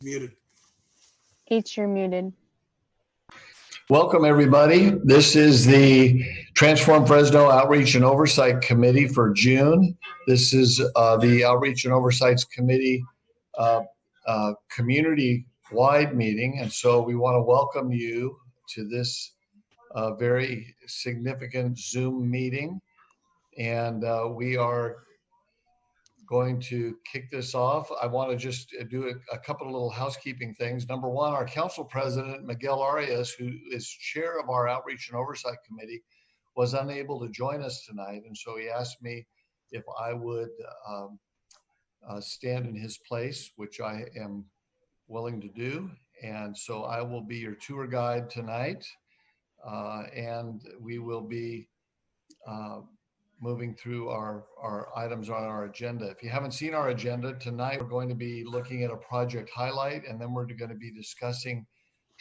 Muted. H, you're muted. Welcome, everybody. This is the Transform Fresno Outreach and Oversight Committee for June. This is the Outreach and Oversight Committee community-wide meeting. And so we want to welcome you to this very significant Zoom meeting. And we are going to kick this off. I want to just do a couple of little housekeeping things. Number one, our council president, Miguel Arias, who is chair of our Outreach and Oversight Committee, was unable to join us tonight. And so he asked me if I would stand in his place, which I am willing to do. And so I will be your tour guide tonight. And we will be moving through our items on our agenda. If you haven't seen our agenda, tonight we're going to be looking at a project highlight, and then we're going to be discussing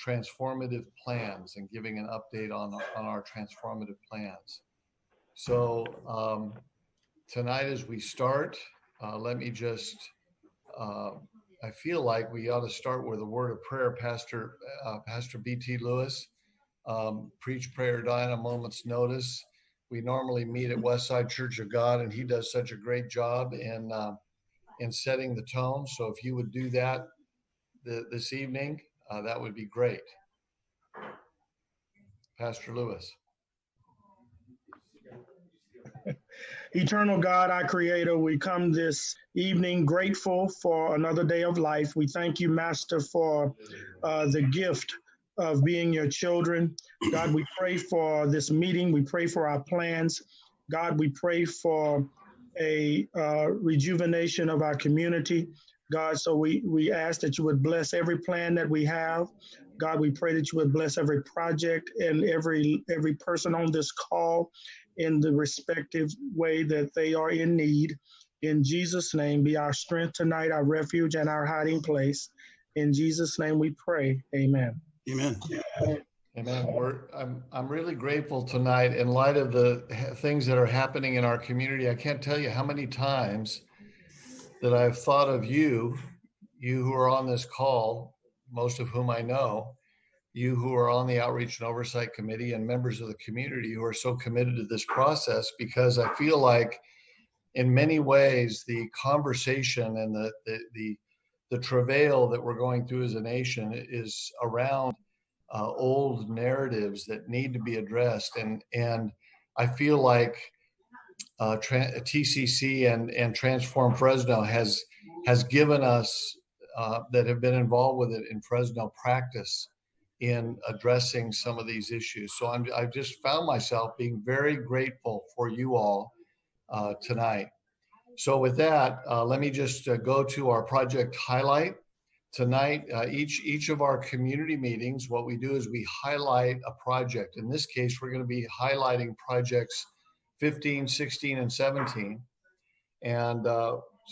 transformative plans and giving an update on our transformative plans. So tonight as we start, let me just, I feel like we ought to start with a word of prayer. Pastor B.T. Lewis, preach prayer, die on a moment's notice. We normally meet at Westside Church of God, and he does such a great job in setting the tone. So if you would do that this evening, that would be great. Pastor Lewis. Eternal God, our Creator, we come this evening grateful for another day of life. We thank you, Master, for the gift of being your children. God, we pray for this meeting. We pray for our plans. God, we pray for a rejuvenation of our community. God, so we ask that you would bless every plan that we have. God, we pray that you would bless every project and every person on this call in the respective way that they are in need. In Jesus' name, be our strength tonight, our refuge, and our hiding place. In Jesus' name we pray. Amen. Amen. Amen. I'm really grateful tonight in light of the things that are happening in our community. I can't tell you how many times that I've thought of you who are on this call, most of whom I know, you who are on the Outreach and Oversight Committee and members of the community who are so committed to this process, because I feel like in many ways the conversation and the travail that we're going through as a nation is around old narratives that need to be addressed. And I feel like TCC and Transform Fresno has given us that have been involved with it in Fresno practice in addressing some of these issues. So I've just found myself being very grateful for you all tonight. So with that, let me just go to our project highlight. Tonight, each of our community meetings, what we do is we highlight a project. In this case, we're going to be highlighting projects 15, 16, and 17. And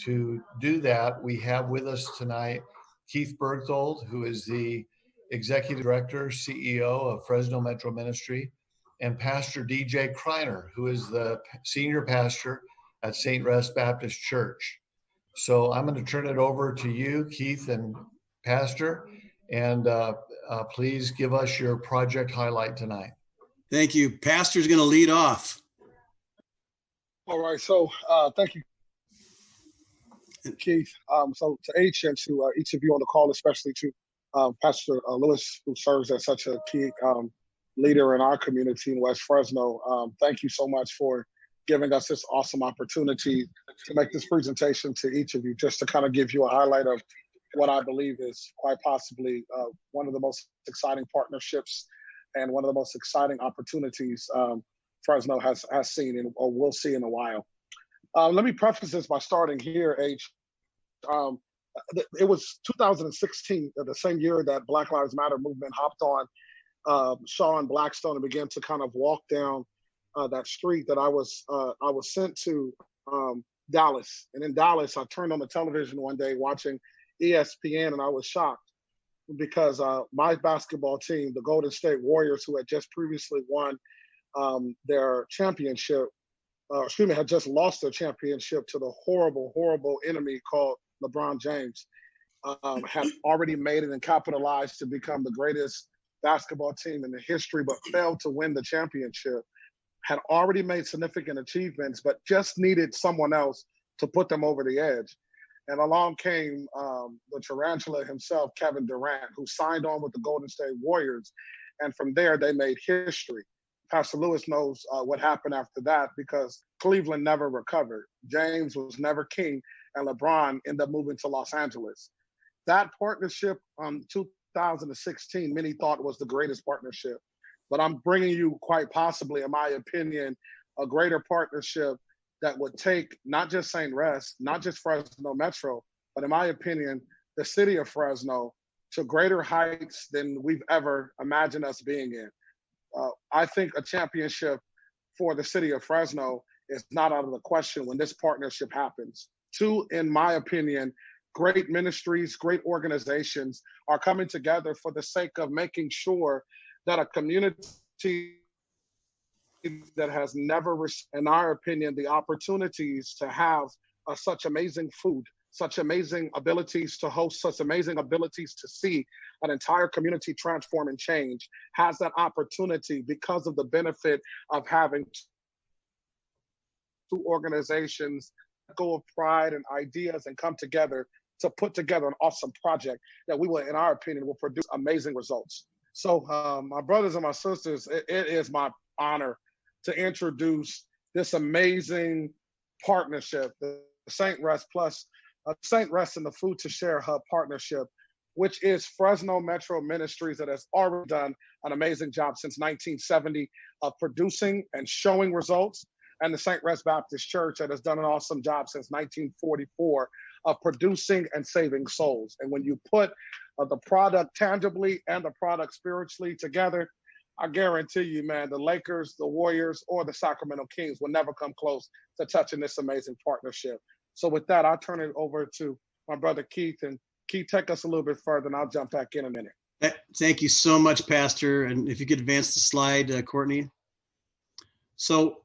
to do that, we have with us tonight Keith Berthold, who is the Executive Director, CEO of Fresno Metro Ministry, and Pastor DJ Kreiner, who is the Senior Pastor at St. Rest Baptist Church. So I'm going to turn it over to you, Keith and Pastor, and please give us your project highlight tonight. Thank you. Pastor's going to lead off. All right. So thank you, Keith. So to H and to each of you on the call, especially to Pastor Lewis, who serves as such a key leader in our community in West Fresno. Thank you so much for giving us this awesome opportunity to make this presentation to each of you, just to kind of give you a highlight of what I believe is quite possibly one of the most exciting partnerships and one of the most exciting opportunities Fresno has seen or will see in a while. Let me preface this by starting here, H. It was 2016, the same year that Black Lives Matter movement hopped on Sean Blackstone and began to kind of walk down that street that I was sent to Dallas. And in Dallas, I turned on the television one day watching ESPN, and I was shocked because my basketball team, the Golden State Warriors, who had just previously won their championship, had just lost their championship to the horrible, horrible enemy called LeBron James. had already made it and capitalized to become the greatest basketball team in the history, but failed to win the championship, had already made significant achievements, but just needed someone else to put them over the edge. And along came the tarantula himself, Kevin Durant, who signed on with the Golden State Warriors. And from there, they made history. Pastor Lewis knows what happened after that because Cleveland never recovered. James was never king, and LeBron ended up moving to Los Angeles. That partnership 2016, many thought was the greatest partnership. But I'm bringing you quite possibly, in my opinion, a greater partnership that would take not just St. Rest, not just Fresno Metro, but in my opinion, the city of Fresno to greater heights than we've ever imagined us being in. I think a championship for the city of Fresno is not out of the question when this partnership happens. Two, in my opinion, great ministries, great organizations are coming together for the sake of making sure that a community that has never, in our opinion, the opportunities to have such amazing food, such amazing abilities to host, such amazing abilities to see an entire community transform and change, has that opportunity because of the benefit of having two organizations go of pride and ideas and come together to put together an awesome project that we will, in our opinion, will produce amazing results. So my brothers and my sisters, it is my honor to introduce this amazing partnership, the St. Rest Plus, St. Rest and the Food to Share Hub partnership, which is Fresno Metro Ministries that has already done an amazing job since 1970 of producing and showing results, and the St. Rest Baptist Church that has done an awesome job since 1944 of producing and saving souls. And when you put the product tangibly and the product spiritually together, I guarantee you, man, the Lakers, the Warriors, or the Sacramento Kings will never come close to touching this amazing partnership. So with that, I'll turn it over to my brother Keith. And Keith, take us a little bit further, and I'll jump back in a minute. Thank you so much, Pastor. And if you could advance the slide, Courtney. So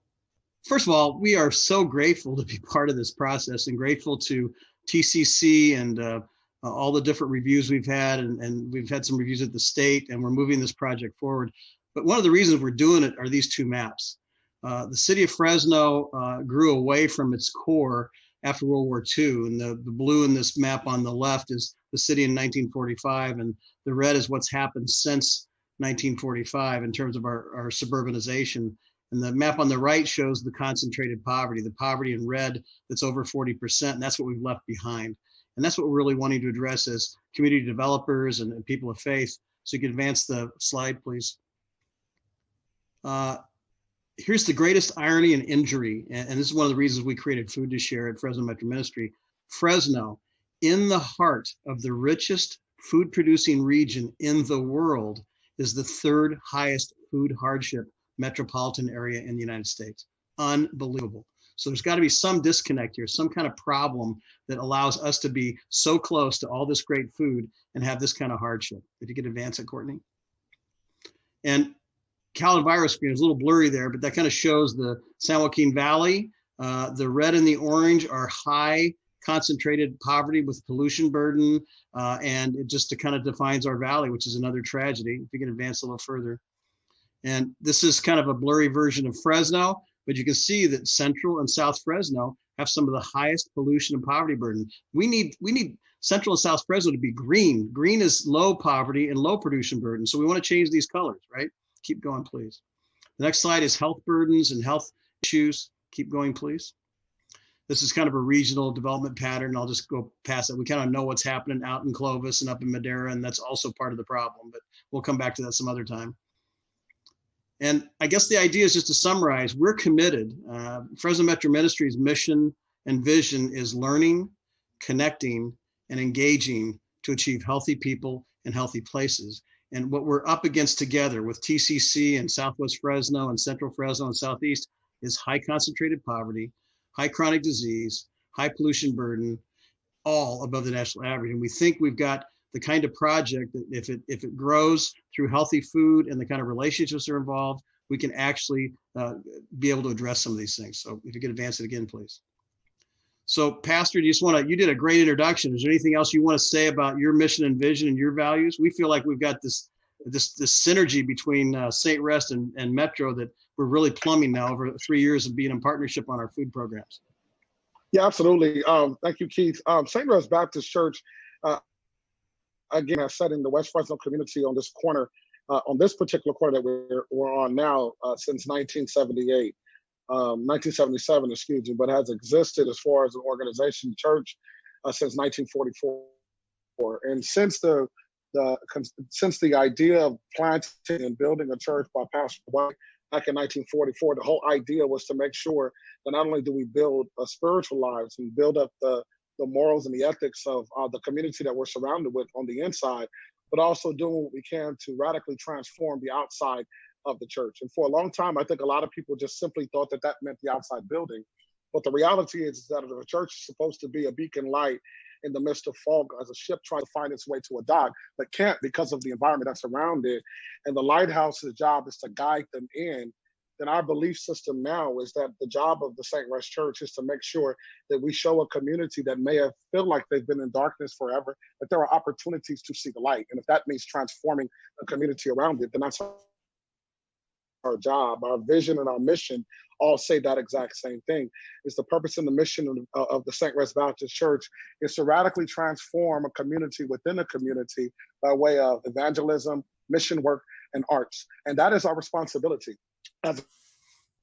first of all, we are so grateful to be part of this process and grateful to TCC and all the different reviews we've had. And we've had some reviews at the state, and we're moving this project forward. But one of the reasons we're doing it are these two maps. The city of Fresno grew away from its core after World War II. And the blue in this map on the left is the city in 1945. And the red is what's happened since 1945 in terms of our suburbanization. And the map on the right shows the concentrated poverty, the poverty in red that's over 40%. And that's what we've left behind. And that's what we're really wanting to address as community developers and people of faith. So you can advance the slide, please. Here's the greatest irony and injury, and this is one of the reasons we created Food to Share at Fresno Metro Ministry. Fresno, in the heart of the richest food-producing region in the world, is the third highest food hardship metropolitan area in the United States. Unbelievable. So there's got to be some disconnect here, some kind of problem that allows us to be so close to all this great food and have this kind of hardship. If you could advance it, Courtney. And Calavirus screen is a little blurry there, but that kind of shows the San Joaquin Valley. The red and the orange are high concentrated poverty with pollution burden, and it just kind of defines our valley, which is another tragedy. If you can advance a little further. And this is kind of a blurry version of Fresno, but you can see that Central and South Fresno have some of the highest pollution and poverty burden. We need Central and South Fresno to be green. Green is low poverty and low pollution burden. So we want to change these colors, right? Keep going, please. The next slide is health burdens and health issues. Keep going, please. This is kind of a regional development pattern. I'll just go past it. We kind of know what's happening out in Clovis and up in Madera, and that's also part of the problem, but we'll come back to that some other time. And I guess the idea is just to summarize, we're committed. Fresno Metro Ministries' mission and vision is learning, connecting, and engaging to achieve healthy people and healthy places. And what we're up against together with TCC and Southwest Fresno and Central Fresno and Southeast is high concentrated poverty, high chronic disease, high pollution burden, all above the national average. And we think we've got the kind of project that if it grows through healthy food and the kind of relationships that are involved, we can actually be able to address some of these things. So if you could advance it again, please. So, Pastor, you did a great introduction. Is there anything else you want to say about your mission and vision and your values? We feel like we've got this synergy between St. Rest and Metro that we're really plumbing now over 3 years of being in partnership on our food programs. Yeah, absolutely. Thank you, Keith. St. Rose Baptist Church, again, has set in the West Fresno community on this corner, on this particular corner that we're on now since 1978. 1977, excuse me, but has existed as far as an organization, church, since 1944. And since the idea of planting and building a church by Pastor White back in 1944, the whole idea was to make sure that not only do we build spiritual lives and build up the morals and the ethics of the community that we're surrounded with on the inside, but also doing what we can to radically transform the outside of the church. And for a long time, I think a lot of people just simply thought that that meant the outside building. But the reality is that the church is supposed to be a beacon light in the midst of fog as a ship trying to find its way to a dock, but can't because of the environment that's around it. And the lighthouse's job is to guide them in. Then our belief system now is that the job of the St. Rest Church is to make sure that we show a community that may have feel like they've been in darkness forever, that there are opportunities to see the light. And if that means transforming a community around it, then that's our job. Our vision and our mission all say that exact same thing. Is the purpose and the mission of the St. Rest Baptist Church is to radically transform a community within a community by way of evangelism, mission work, and arts. And that is our responsibility. As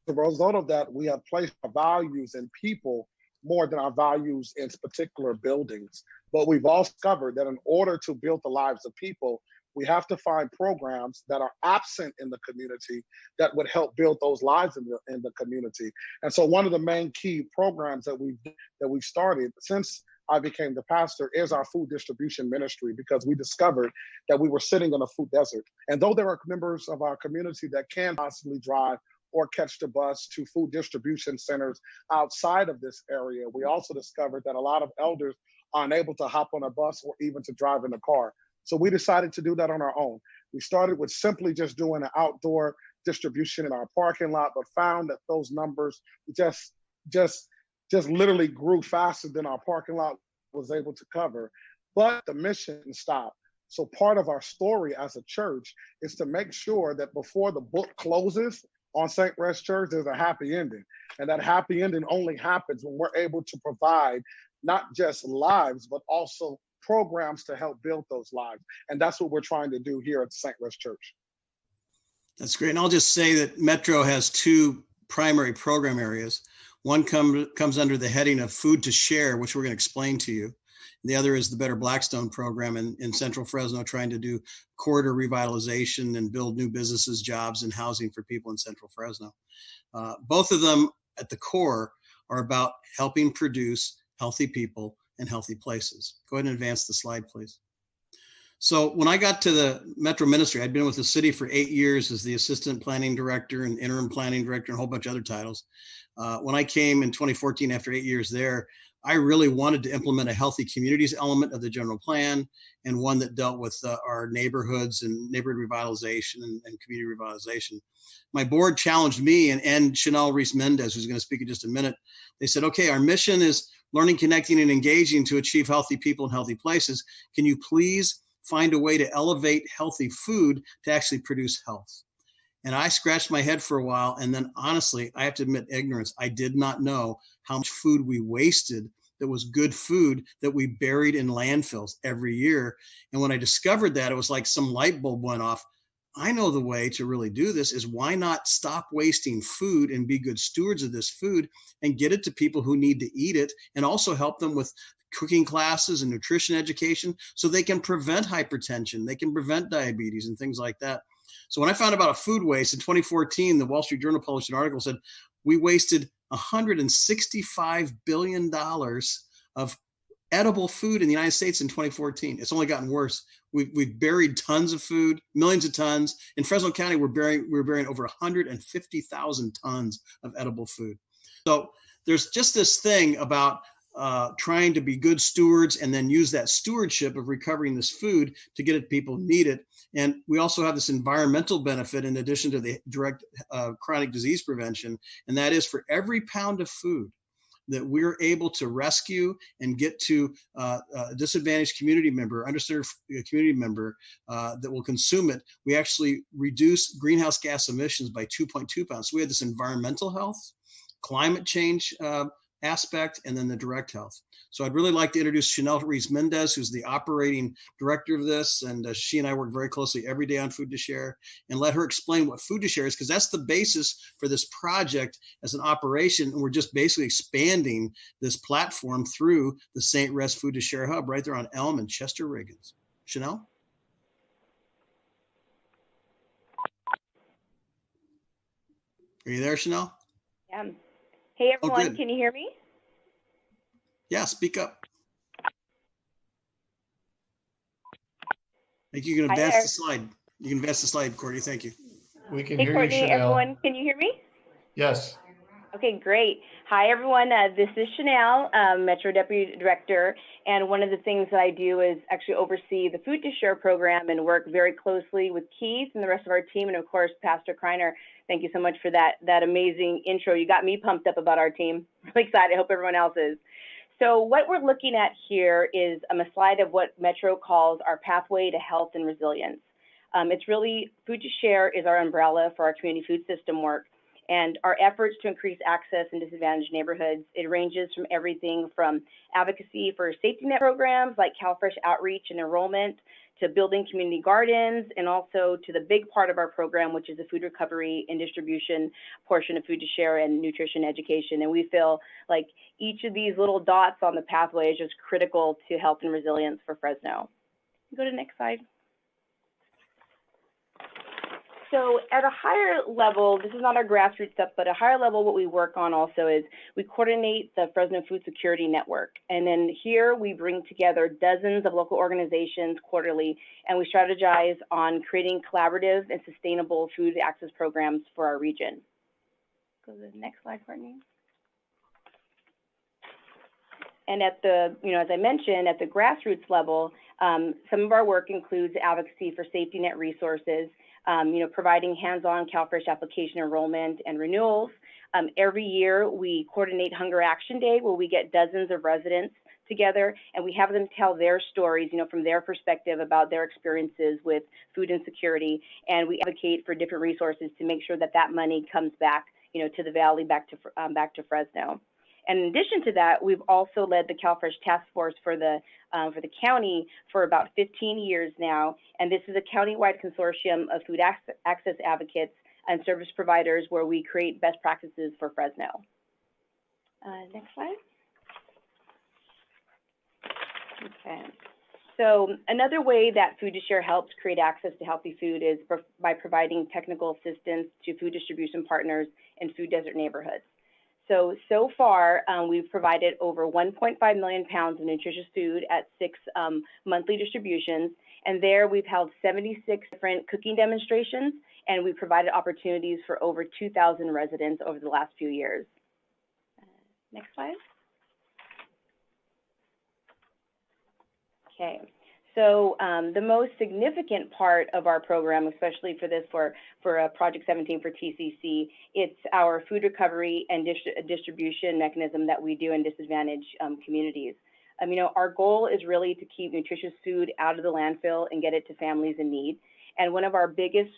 a result of that, we have placed our values in people more than our values in particular buildings. But we've all discovered that in order to build the lives of people, we have to find programs that are absent in the community that would help build those lives in the community. And so one of the main key programs that we've started since I became the pastor is our food distribution ministry, because we discovered that we were sitting in a food desert. And though there are members of our community that can possibly drive or catch the bus to food distribution centers outside of this area, we also discovered that a lot of elders are unable to hop on a bus or even to drive in a car. So we decided to do that on our own. We started with simply just doing an outdoor distribution in our parking lot, but found that those numbers just literally grew faster than our parking lot was able to cover. But the mission didn't stop. So part of our story as a church is to make sure that before the book closes on St. Rest Church, there's a happy ending. And that happy ending only happens when we're able to provide not just lives, but also programs to help build those lives. And that's what we're trying to do here at St. Rest Church. That's great. And I'll just say that Metro has two primary program areas. One comes under the heading of Food to Share, which we're going to explain to you. The other is the Better Blackstone program in Central Fresno, trying to do corridor revitalization and build new businesses, jobs, and housing for people in Central Fresno. Both of them at the core are about helping produce healthy people and healthy places. Go ahead and advance the slide, please. So when I got to the Metro Ministry, I'd been with the city for 8 years as the assistant planning director and interim planning director and a whole bunch of other titles. When I came in 2014, after 8 years there, I really wanted to implement a healthy communities element of the general plan, and one that dealt with our neighborhoods and neighborhood revitalization and community revitalization. My board challenged me and Chanel Reese-Mendez, who's going to speak in just a minute. They said, okay, our mission is learning, connecting, and engaging to achieve healthy people in healthy places. Can you please find a way to elevate healthy food to actually produce health? And I scratched my head for a while. And then honestly, I have to admit ignorance. I did not know how much food we wasted that was good food that we buried in landfills every year. And when I discovered that, it was like some light bulb went off. I know the way to really do this is, why not stop wasting food and be good stewards of this food and get it to people who need to eat it, and also help them with cooking classes and nutrition education so they can prevent hypertension, they can prevent diabetes and things like that. So when I found about a food waste in 2014, the Wall Street Journal published an article that said we wasted $165 billion of edible food in the United States in 2014. It's only gotten worse. We've buried tons of food, millions of tons. In Fresno County, we're burying over 150,000 tons of edible food. So there's just this thing about trying to be good stewards and then use that stewardship of recovering this food to get it to people who need it. And we also have this environmental benefit in addition to the direct chronic disease prevention. And that is, for every pound of food that we're able to rescue and get to a disadvantaged community member, underserved community member that will consume it, we actually reduce greenhouse gas emissions by 2.2 pounds. So we have this environmental health, climate change aspect, and then the direct health. So I'd really like to introduce Chanel Rees-Mendez, who's the operating director of this. And she and I work very closely every day on Food to Share, and let her explain what Food to Share is, because that's the basis for this project as an operation. And we're just basically expanding this platform through the St. Res Food to Share Hub right there on Elm and Chester Riggins. Chanel? Are you there, Chanel? Yeah. Hey, everyone, good. Can you hear me? Yeah, speak up. I think you can advance the slide. You can advance the slide, Courtney. Thank you. We can Hey, hear Courtney, you, Chanel. everyone, can you hear me? Yes. Okay, great. Hi, everyone. This is Chanel, Metro Deputy Director, and one of the things that I do is actually oversee the Food to Share program and work very closely with Keith and the rest of our team, and of course, Pastor Kreiner. Thank you so much for that amazing intro. You got me pumped up about our team. Really excited. I hope everyone else is. So what we're looking at here is a slide of what Metro calls our pathway to health and resilience. It's really, Food to Share is our umbrella for our community food system work. And our efforts to increase access in disadvantaged neighborhoods, it ranges from everything from advocacy for safety net programs like CalFresh outreach and enrollment, to building community gardens, and also to the big part of our program, which is the food recovery and distribution portion of Food to Share and nutrition education. And we feel like each of these little dots on the pathway is just critical to health and resilience for Fresno. Go to the next slide. So at a higher level, this is not our grassroots stuff, but at a higher level, what we work on also is we coordinate the Fresno Food Security Network. And then here we bring together dozens of local organizations quarterly, and we strategize on creating collaborative and sustainable food access programs for our region. Go to the next slide, Courtney. And at the, as I mentioned, at the grassroots level, some of our work includes advocacy for safety net resources, providing hands-on CalFresh application enrollment and renewals. Every year, we coordinate Hunger Action Day, where we get dozens of residents together, and we have them tell their stories, from their perspective about their experiences with food insecurity, and we advocate for different resources to make sure that that money comes back, to the valley, back to Fresno. And in addition to that, we've also led the CalFresh Task Force for the county for about 15 years now. And this is a countywide consortium of food access advocates and service providers where we create best practices for Fresno. Next slide. Okay. So another way that Food to Share helps create access to healthy food is by providing technical assistance to food distribution partners in food desert neighborhoods. So far, we've provided over 1.5 million pounds of nutritious food at 6 monthly distributions. And there we've held 76 different cooking demonstrations, and we provided opportunities for over 2,000 residents over the last few years. Next slide. Okay. So the most significant part of our program, especially for this, for Project 17 for TCC, it's our food recovery and distribution mechanism that we do in disadvantaged communities. Our goal is really to keep nutritious food out of the landfill and get it to families in need. And one of our biggest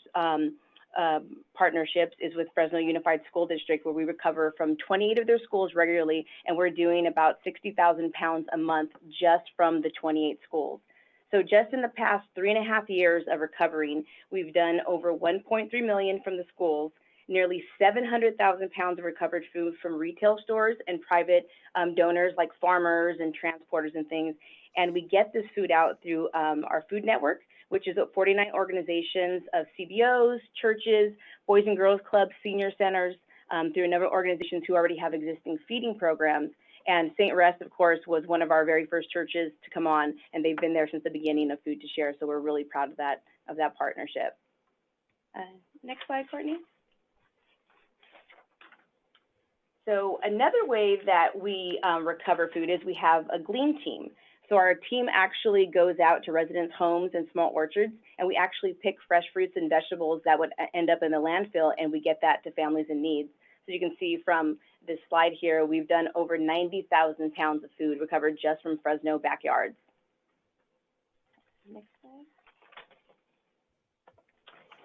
partnerships is with Fresno Unified School District, where we recover from 28 of their schools regularly, and we're doing about 60,000 pounds a month just from the 28 schools. So just in the past 3.5 years of recovering, we've done over 1.3 million from the schools, nearly 700,000 pounds of recovered food from retail stores and private donors like farmers and transporters and things. And we get this food out through our food network, which is 49 organizations of CBOs, churches, Boys and Girls Clubs, senior centers, through a number of organizations who already have existing feeding programs. And St. Res, of course, was one of our very first churches to come on, and they've been there since the beginning of Food to Share. So we're really proud of that partnership. Next slide, Courtney. So another way that we recover food is we have a glean team. So our team actually goes out to residents' homes and small orchards, and we actually pick fresh fruits and vegetables that would end up in the landfill, and we get that to families in need. So you can see from this slide here, we've done over 90,000 pounds of food recovered just from Fresno backyards. Next slide.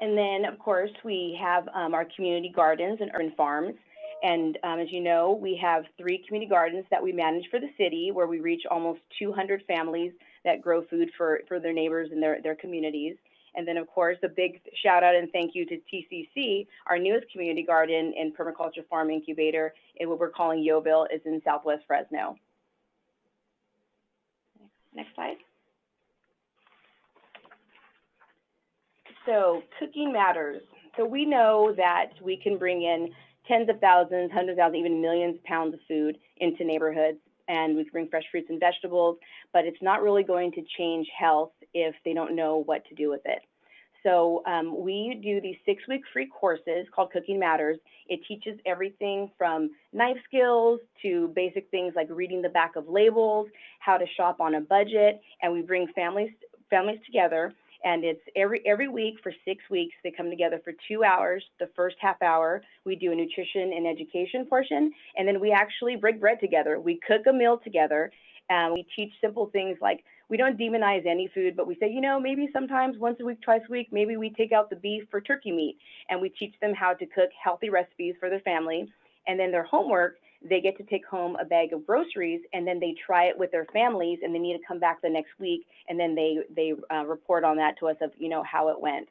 And then, of course, we have our community gardens and urban farms. And as you know, we have 3 community gardens that we manage for the city, where we reach almost 200 families that grow food for their neighbors and their communities. And then, of course, a big shout out and thank you to TCC, our newest community garden and permaculture farm incubator, in what we're calling Yeovil, is in Southwest Fresno. Next slide. So cooking matters. So we know that we can bring in tens of thousands, hundreds of thousands, even millions of pounds of food into neighborhoods, and we can bring fresh fruits and vegetables, but it's not really going to change health if they don't know what to do with it. So we do these 6-week free courses called Cooking Matters. It teaches everything from knife skills to basic things like reading the back of labels, how to shop on a budget, and we bring families together. And it's every week for 6 weeks. They come together for 2 hours. The first half hour, we do a nutrition and education portion, and then we actually break bread together. We cook a meal together, and we teach simple things like, we don't demonize any food, but we say, you know, maybe sometimes once a week, twice a week, maybe we take out the beef for turkey meat, and we teach them how to cook healthy recipes for their family. And then their homework, they get to take home a bag of groceries, and then they try it with their families, and they need to come back the next week, and then they report on that to us of, you know, how it went.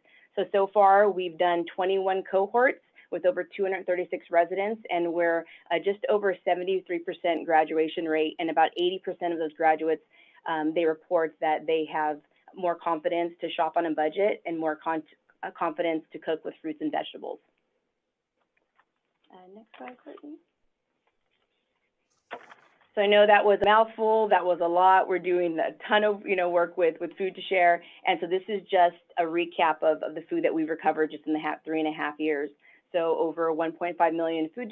So far, we've done 21 cohorts with over 236 residents, and we're just over 73% graduation rate, and about 80% of those graduates, they report that they have more confidence to shop on a budget and more confidence to cook with fruits and vegetables. Next slide, Courtney. So I know that was a mouthful, that was a lot. We're doing a ton of work with Food to Share, and so this is just a recap of the food that we've recovered just in the 3.5 years. So over 1.5 million through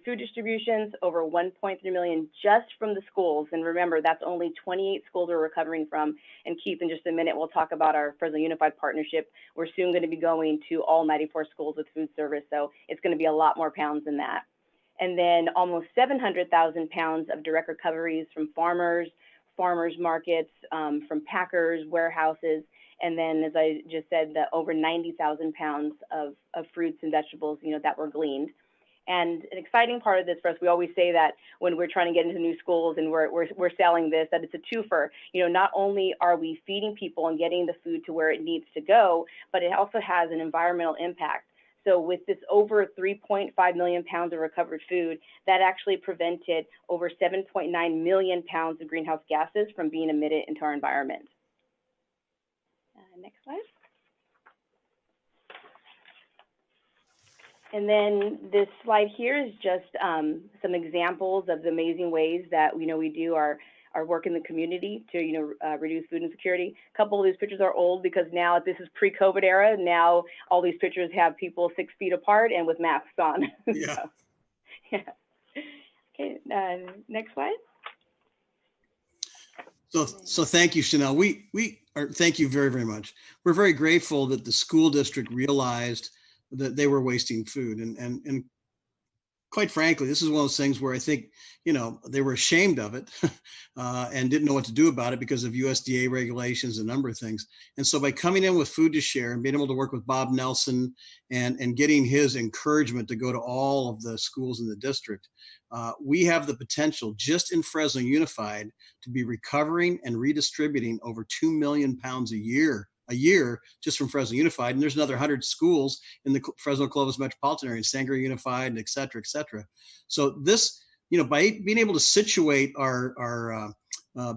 food distributions, over 1.3 million just from the schools. And remember, that's only 28 schools we're recovering from. And Keith, in just a minute, we'll talk about our Fresno Unified Partnership. We're soon going to be going to all 94 schools with food service, so it's going to be a lot more pounds than that. And then almost 700,000 pounds of direct recoveries from farmers markets, from packers, warehouses, and then, as I just said, the over 90,000 pounds of fruits and vegetables, that were gleaned. And an exciting part of this for us, we always say that when we're trying to get into new schools and we're selling this, that it's a twofer. Not only are we feeding people and getting the food to where it needs to go, but it also has an environmental impact. So with this over 3.5 million pounds of recovered food, that actually prevented over 7.9 million pounds of greenhouse gases from being emitted into our environment. Next slide. And then this slide here is just some examples of the amazing ways that we do our work in the community to reduce food insecurity. A couple of these pictures are old because now this is pre-COVID era. Now all these pictures have people 6 feet apart and with masks on. Yeah. So, yeah. Okay. Next slide. So thank you, Chanel. Thank you very, very much. We're very grateful that the school district realized that they were wasting food. And quite frankly, this is one of those things where I think, they were ashamed of it and didn't know what to do about it because of USDA regulations, a number of things. And so by coming in with Food to Share and being able to work with Bob Nelson and getting his encouragement to go to all of the schools in the district, we have the potential just in Fresno Unified to be recovering and redistributing over 2 million pounds a year just from Fresno Unified. And there's another 100 schools in the Fresno Clovis metropolitan area, Sangre Unified, and et cetera, et cetera. So this, by being able to situate our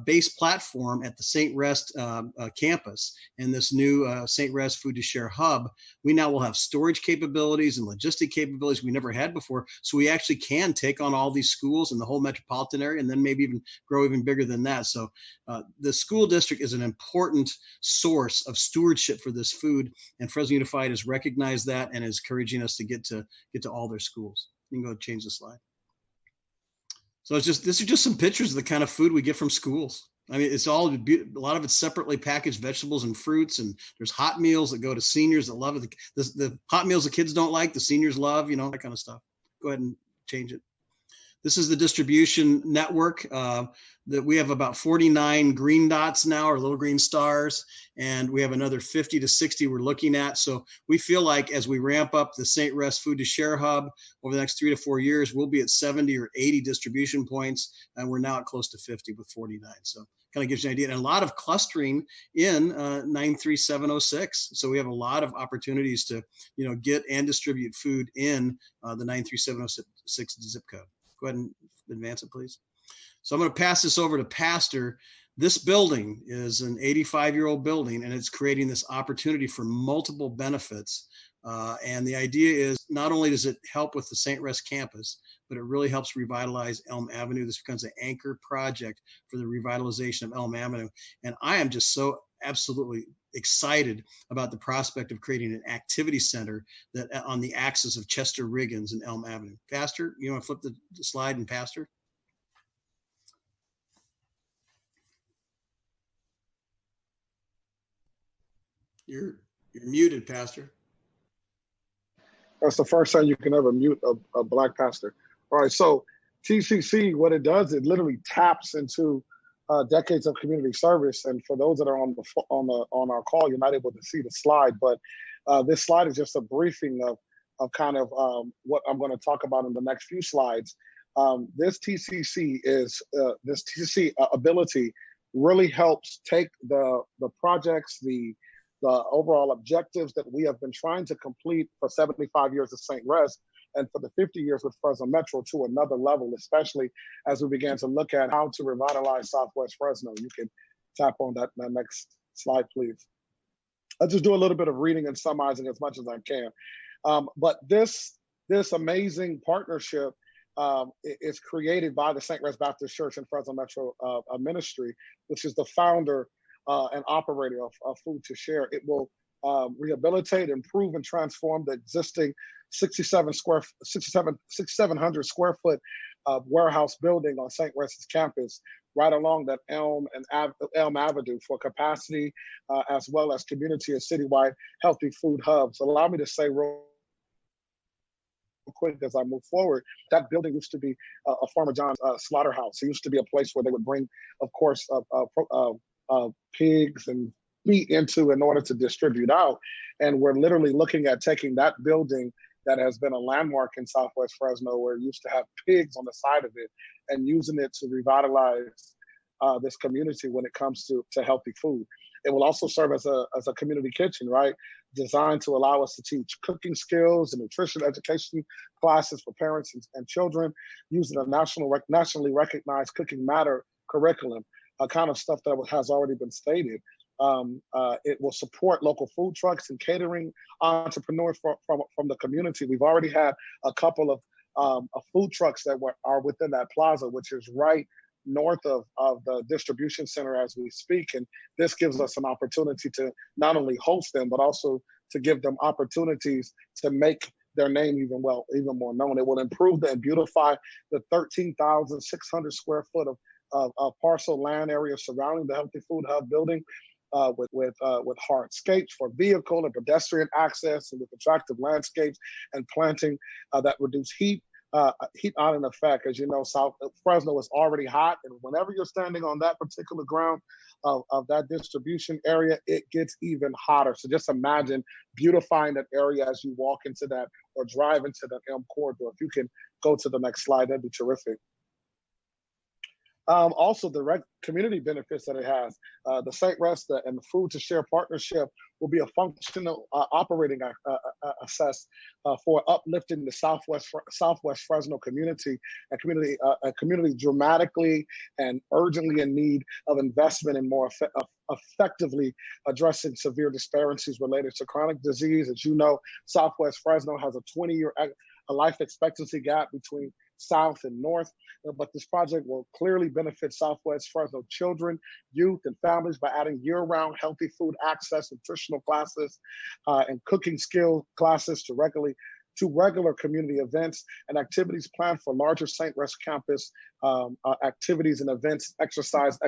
base platform at the St. Rest campus and this new St. Rest Food to Share hub, we now will have storage capabilities and logistic capabilities we never had before. So we actually can take on all these schools in the whole metropolitan area and then maybe even grow even bigger than that. So the school district is an important source of stewardship for this food, and Fresno Unified has recognized that and is encouraging us to get to all their schools. You can go change the slide. So these are just some pictures of the kind of food we get from schools. I mean, a lot of it's separately packaged vegetables and fruits, and there's hot meals that go to seniors that love it. The hot meals the kids don't like, the seniors love, that kind of stuff. Go ahead and change it. This is the distribution network. That we have about 49 green dots now, or little green stars, and we have another 50 to 60 we're looking at. So we feel like as we ramp up the St. Rest Food to Share Hub over the next 3 to 4 years, we'll be at 70 or 80 distribution points, and we're now at close to 50 with 49. So kind of gives you an idea, and a lot of clustering in 93706. So we have a lot of opportunities to, get and distribute food in the 93706 zip code. Go ahead and advance it, please. So I'm going to pass this over to Pastor. This building is an 85-year-old building, and it's creating this opportunity for multiple benefits. And the idea is not only does it help with the St. Rest campus, but it really helps revitalize Elm Avenue. This becomes an anchor project for the revitalization of Elm Avenue. And I am just so absolutely excited about the prospect of creating an activity center that on the axis of Chester Riggins and Elm Avenue. Pastor, you want to flip the slide, and Pastor? You're muted, Pastor. That's the first time you can ever mute a black pastor. All right, so TCC, what it does, it literally taps into decades of community service. And for those that are on our call, you're not able to see the slide, but this slide is just a briefing of kind of what I'm going to talk about in the next few slides. This TCC ability really helps take the projects, the overall objectives that we have been trying to complete for 75 years of St. Rest and for the 50 years with Fresno Metro to another level, especially as we began to look at how to revitalize Southwest Fresno. You can tap on that next slide, please. I'll just do a little bit of reading and summarizing as much as I can. But this amazing partnership is created by the St. Rest Baptist Church and Fresno Metro Ministry, which is the founder and operator of Food to Share. It will rehabilitate, improve, and transform the existing 6,700 square foot warehouse building on St. Rest's campus, right along that Elm Avenue for capacity, as well as community and citywide healthy food hubs. Allow me to say real quick as I move forward, that building used to be a Farmer John's slaughterhouse. It used to be a place where they would bring, of course, pigs and meat into in order to distribute out. And we're literally looking at taking that building that has been a landmark in Southwest Fresno, where it used to have pigs on the side of it, and using it to revitalize this community when it comes to healthy food. It will also serve as a community kitchen, right? Designed to allow us to teach cooking skills and nutrition education classes for parents and children, using a nationally recognized Cooking Matter curriculum, kind of stuff that has already been stated. It will support local food trucks and catering entrepreneurs from the community. We've already had a couple of food trucks that are within that plaza, which is right north of the distribution center as we speak. And this gives us an opportunity to not only host them, but also to give them opportunities to make their name even more known. It will improve and beautify the 13,600 square foot of parcel land area surrounding the Healthy Food Hub building, with hardscapes for vehicle and pedestrian access, and with attractive landscapes and planting that reduce heat island effect. As you know, South Fresno is already hot, and whenever you're standing on that particular ground of that distribution area, it gets even hotter. So just imagine beautifying that area as you walk into that or drive into the Elm corridor. If you can go to the next slide, that'd be terrific. Also, the community benefits that it has. The St. Rest and the Food to Share partnership will be a functional operating assess for uplifting the Southwest Fresno community, a community dramatically and urgently in need of investment and more effectively addressing severe disparities related to chronic disease. As you know, Southwest Fresno has a 20-year life expectancy gap between South and North, but this project will clearly benefit Southwest Fresno children, youth, and families by adding year-round healthy food access, nutritional classes, and cooking skill classes to regular community events and activities planned for larger St. Rest campus activities and events, exercise,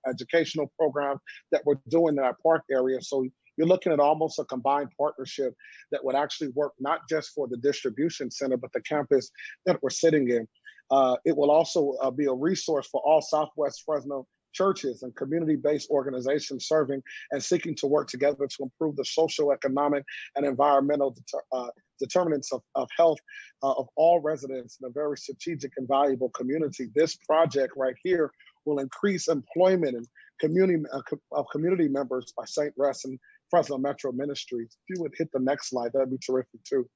educational programs that we're doing in our park area. So you're looking at almost a combined partnership that would actually work not just for the distribution center, but the campus that we're sitting in. It will also be a resource for all Southwest Fresno churches and community-based organizations serving and seeking to work together to improve the social, economic, and environmental determinants of health of all residents in a very strategic and valuable community. This project right here will increase employment and community members by St. Rest and Fresno Metro Ministries. If you would hit the next slide, that'd be terrific too.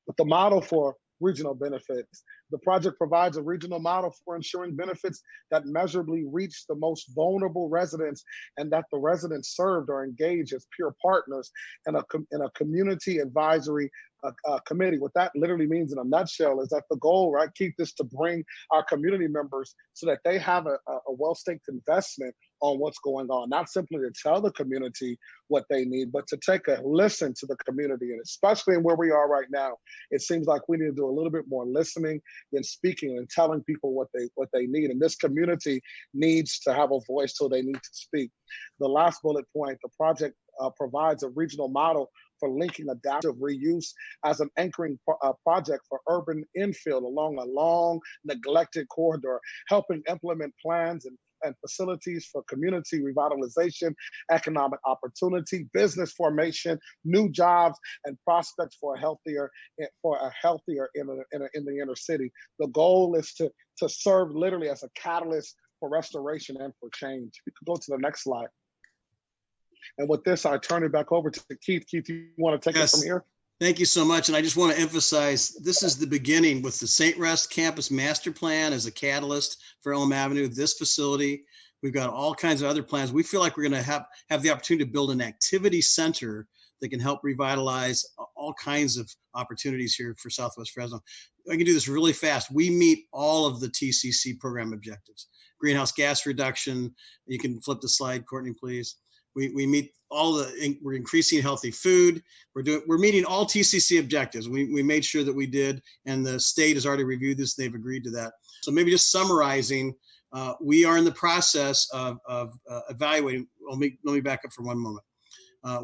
But the model for regional benefits. The project provides a regional model for ensuring benefits that measurably reach the most vulnerable residents and that the residents served are engaged as peer partners in a community advisory committee. What that literally means in a nutshell is that the goal, right, Keith, is to bring our community members so that they have a well-staked investment on what's going on, not simply to tell the community what they need, but to take a listen to the community. And especially in where we are right now, it seems like we need to do a little bit more listening than speaking and telling people what they need. And this community needs to have a voice, so they need to speak. The last bullet point, the project provides a regional model for linking adaptive reuse as an anchoring project for urban infill along a long neglected corridor, helping implement plans and facilities for community revitalization, economic opportunity, business formation, new jobs, and prospects for a healthier in the inner city. The goal is to serve literally as a catalyst for restoration and for change. We could go to the next slide. And with this, I turn it back over to Keith. Keith, you want to take it from here? Thank you so much. And I just want to emphasize, this is the beginning with the St. Rest Campus Master Plan as a catalyst for Elm Avenue, this facility. We've got all kinds of other plans. We feel like we're going to have the opportunity to build an activity center that can help revitalize all kinds of opportunities here for Southwest Fresno. I can do this really fast. We meet all of the TCC program objectives. Greenhouse gas reduction. You can flip the slide, Courtney, please. We meet we're increasing healthy food. We're meeting all TCC objectives. We made sure that we did, and the state has already reviewed this. They've agreed to that. So maybe just summarizing, we are in the process of evaluating. Let me back up for one moment.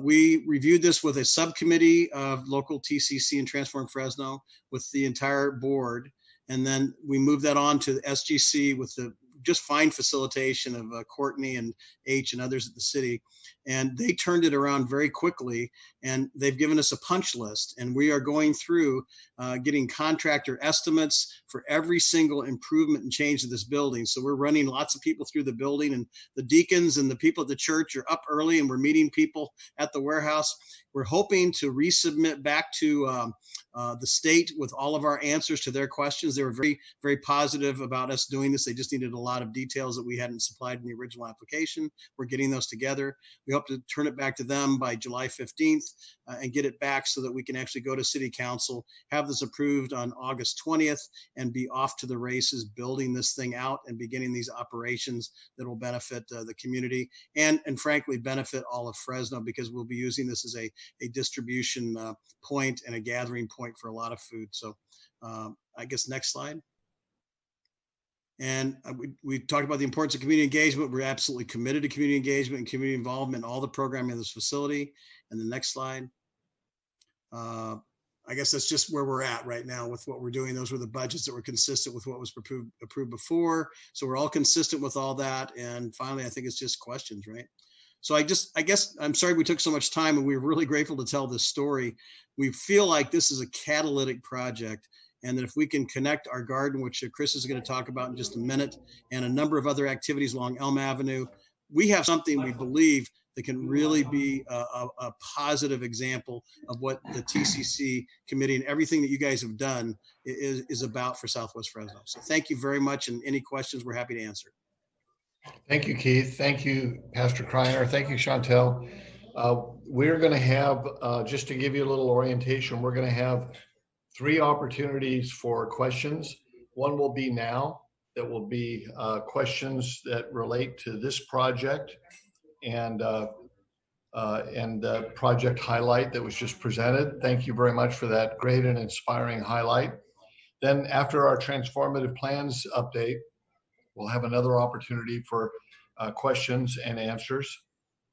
We reviewed this with a subcommittee of local TCC and Transform Fresno with the entire board. And then we moved that on to the SGC with the just fine facilitation of Courtney and H and others at the city. And they turned it around very quickly, and they've given us a punch list. And we are going through getting contractor estimates for every single improvement and change of this building. So we're running lots of people through the building, and the deacons and the people at the church are up early, and we're meeting people at the warehouse. We're hoping to resubmit back to the state with all of our answers to their questions. They were very, very positive about us doing this. They just needed a lot of details that we hadn't supplied in the original application. We're getting those together. We hope to turn it back to them by July 15th and get it back so that we can actually go to City Council, have this approved on August 20th, and be off to the races building this thing out and beginning these operations that will benefit the community and frankly benefit all of Fresno, because we'll be using this as a distribution point and a gathering point for a lot of food. So I guess next slide. And we talked about the importance of community engagement. We're absolutely committed to community engagement and community involvement in all the programming of this facility. And the next slide. I guess that's just where we're at right now with what we're doing. Those were the budgets that were consistent with what was approved before. So we're all consistent with all that. And finally, I think it's just questions, right? So I guess I'm sorry we took so much time, and we're really grateful to tell this story. We feel like this is a catalytic project, and that if we can connect our garden, which Chris is going to talk about in just a minute, and a number of other activities along Elm Avenue, we have something we believe that can really be a positive example of what the TCC committee and everything that you guys have done is about for Southwest Fresno. So thank you very much, and any questions we're happy to answer. Thank you, Keith. Thank you, Pastor Kreiner. Thank you, Chantel. We're going to have, just to give you a little orientation, we're going to have 3 opportunities for questions. One will be now. That will be questions that relate to this project and the project highlight that was just presented. Thank you very much for that great and inspiring highlight. Then after our transformative plans update, we'll have another opportunity for questions and answers.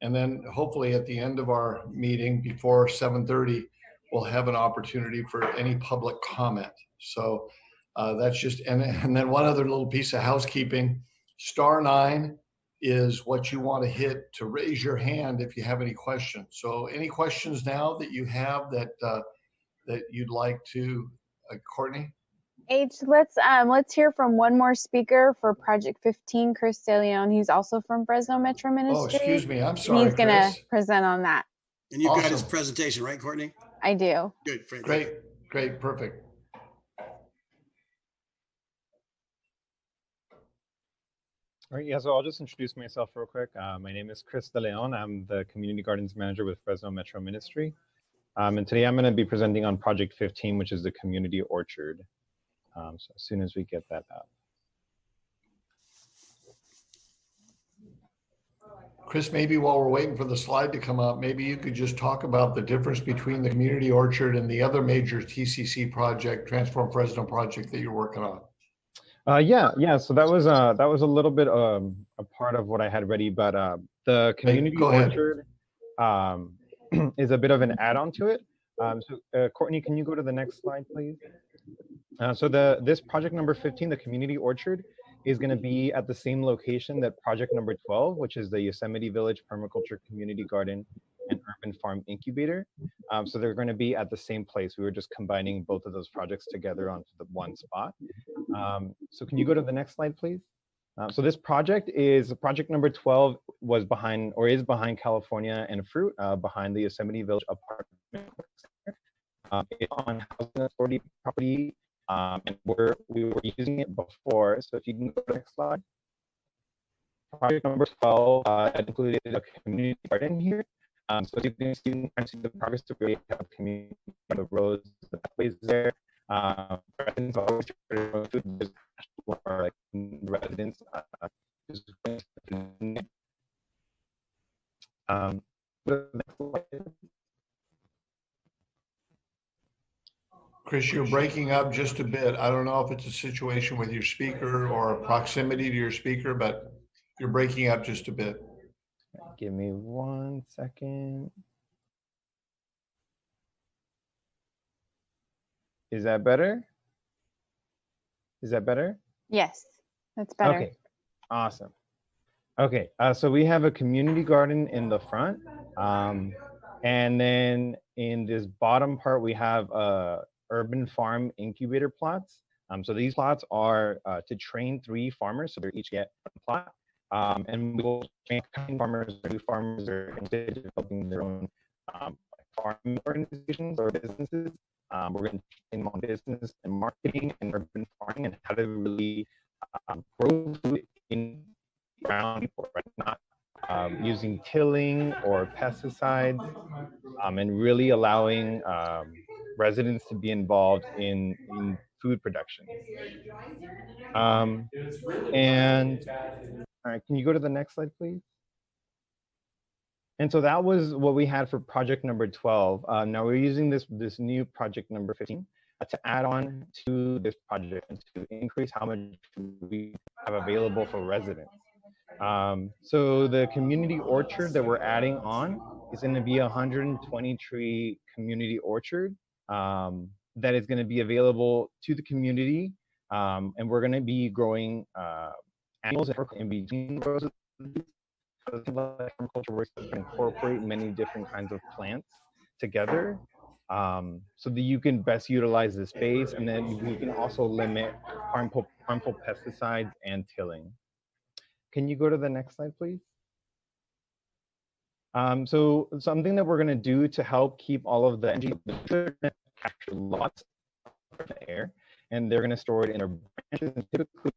And then hopefully at the end of our meeting before 7:30, we'll have an opportunity for any public comment. So That's just, and then one other little piece of housekeeping. *9 is what you want to hit to raise your hand if you have any questions. So any questions now that you have that you'd like to, Courtney? Let's hear from one more speaker for Project 15, Chris De Leon. He's also from Fresno Metro Oh, Ministry. excuse me. I'm And sorry, he's gonna Chris. present on that. And you've got his Awesome. presentation, right, Courtney? I do. Good. Great, perfect. All right, yeah, so I'll just introduce myself real quick. My name is Chris De Leon. I'm the Community Gardens Manager with Fresno Metro Ministry. And today I'm going to be presenting on Project 15, which is the Community Orchard. So as soon as we get that up. Chris, maybe while we're waiting for the slide to come up, maybe you could just talk about the difference between the Community Orchard and the other major TCC project, Transform Fresno project that you're working on. Yeah. So that was a little bit a part of what I had ready, but the Community Orchard is a bit of an add-on to it. Courtney, can you go to the next slide, please? So this project number 15, the Community Orchard, is going to be at the same location that project number 12, which is the Yosemite Village Permaculture Community Garden and Urban Farm Incubator. So they're going to be at the same place. We were just combining both of those projects together onto the one spot. So can you go to the next slide, please? So this project number 12 was behind, or is behind California and Fruit, behind the Yosemite Village apartment. It's on Housing Authority property, and we were using it before. So if you can go to the next slide. Project number 12 included a community garden here. So as you can see the progress to create a community, the roads, the pathways there. Residents always like residents. Chris, you're breaking up just a bit. I don't know if it's a situation with your speaker or proximity to your speaker, but you're breaking up just a bit. Give me 1 second. Is that better? Is that better? Yes, that's better. Okay, awesome. Okay, so we have a community garden in the front. And then in this bottom part, we have urban farm incubator plots. So these plots are to train 3 farmers, so they each get 1 plot. And we will train farmers, new farmers are interested in developing their own farm organizations or businesses. We're going to train them on business and marketing and urban farming and how to really grow food in ground, right? Not using tilling or pesticides, and really allowing residents to be involved in food production. And all right, can you go to the next slide, please? And so that was what we had for project number 12. Now we're using this new project number 15 to add on to this project and to increase how much we have available for residents. So the community orchard that we're adding on is going to be a 120 tree community orchard that is going to be available to the community. And we're going to be growing animals in between rows of permaculture works to incorporate many different kinds of plants together, so that you can best utilize the space, and then you can also limit harmful pesticides and tilling. Can you go to the next slide, please? So something that we're going to do to help keep all of the energy, capture lots of the air, and they're going to store it in their branches. And typically,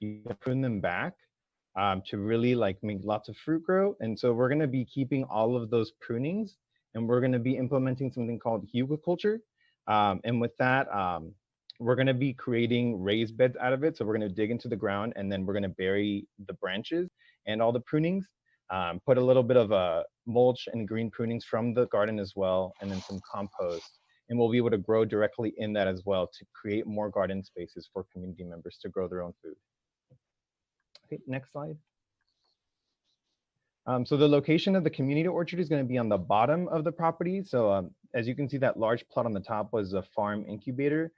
you prune them back to really make lots of fruit grow. And so we're going to be keeping all of those prunings, and we're going to be implementing something called hugelkultur. And with that, we're going to be creating raised beds out of it. So we're going to dig into the ground, and then we're going to bury the branches and all the prunings, put a little bit of a mulch and green prunings from the garden as well, and then some compost. And we'll be able to grow directly in that as well to create more garden spaces for community members to grow their own food. Okay, next slide. So the location of the community orchard is going to be on the bottom of the property. So as you can see, that large plot on the top was a farm incubator.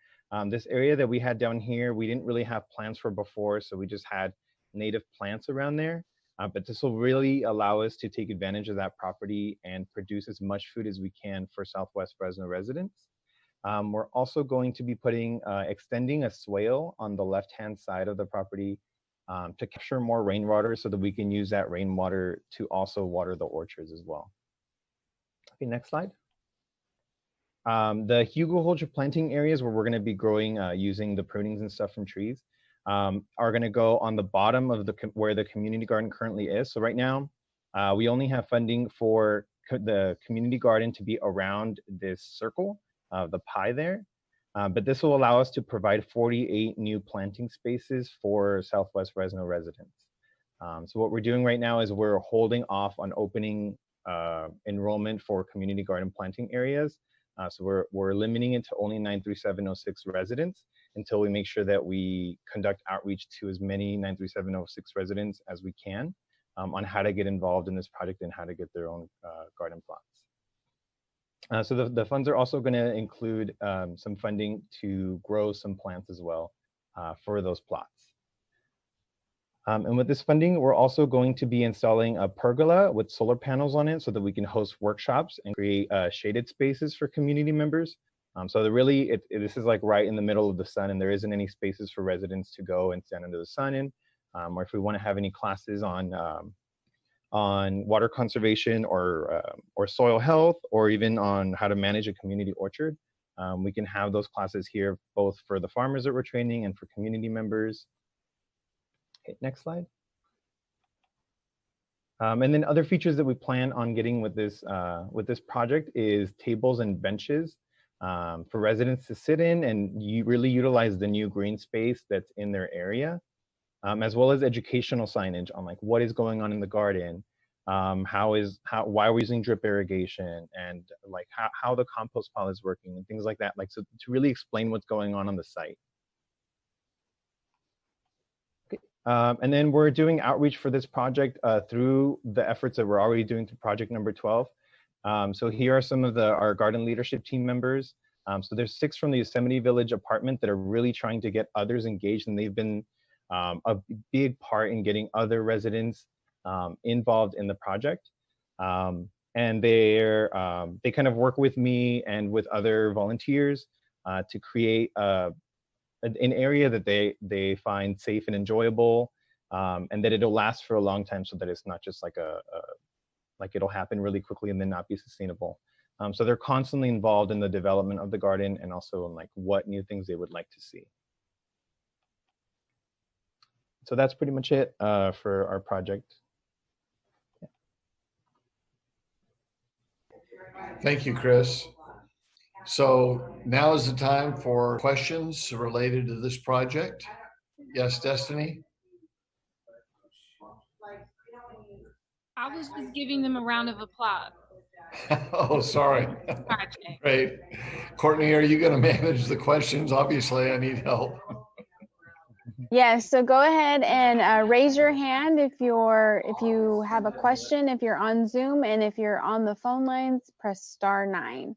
This area that we had down here, we didn't really have plants for before, so we just had native plants around there. But this will really allow us to take advantage of that property and produce as much food as we can for Southwest Fresno residents. We're also going to be extending a swale on the left-hand side of the property to capture more rainwater so that we can use that rainwater to also water the orchards as well. Okay, next slide. The Hugo Holger planting areas where we're going to be growing using the prunings and stuff from trees are going to go on the bottom of where the community garden currently is. So right now, we only have funding for the community garden to be around this circle of the pie there. But this will allow us to provide 48 new planting spaces for Southwest Fresno residents. So what we're doing right now is we're holding off on opening enrollment for community garden planting areas. So we're limiting it to only 93706 residents until we make sure that we conduct outreach to as many 93706 residents as we can on how to get involved in this project and how to get their own garden plots. So the funds are also going to include some funding to grow some plants as well for those plots. And with this funding, we're also going to be installing a pergola with solar panels on it so that we can host workshops and create shaded spaces for community members. So this is like right in the middle of the sun, and there isn't any spaces for residents to go and stand under the sun in. Or if we want to have any classes on water conservation or soil health, or even on how to manage a community orchard, we can have those classes here, both for the farmers that we're training and for community members. Okay, next slide. And then other features that we plan on getting with this project is tables and benches for residents to sit in and really utilize the new green space that's in their area, as well as educational signage on like what is going on in the garden, why we're using drip irrigation, and like how the compost pile is working and things like that. Like, so to really explain what's going on the site. And then we're doing outreach for this project through the efforts that we're already doing through project number 12. So here are some of our garden leadership team members. So there's 6 from the Yosemite Village apartment that are really trying to get others engaged, and they've been a big part in getting other residents involved in the project. And they kind of work with me and with other volunteers to create an area that they find safe and enjoyable, and that it'll last for a long time, so that it's not just like like it'll happen really quickly and then not be sustainable. So they're constantly involved in the development of the garden and also in like what new things they would like to see. So that's pretty much it for our project. Yeah. Thank you, Chris. So now is the time for questions related to this project. Yes, Destiny? I was just giving them a round of applause. Oh, sorry. Great. Courtney, are you going to manage the questions? Obviously, I need help. Yes, so go ahead and raise your hand if you have a question, if you're on Zoom, and if you're on the phone lines, press *9.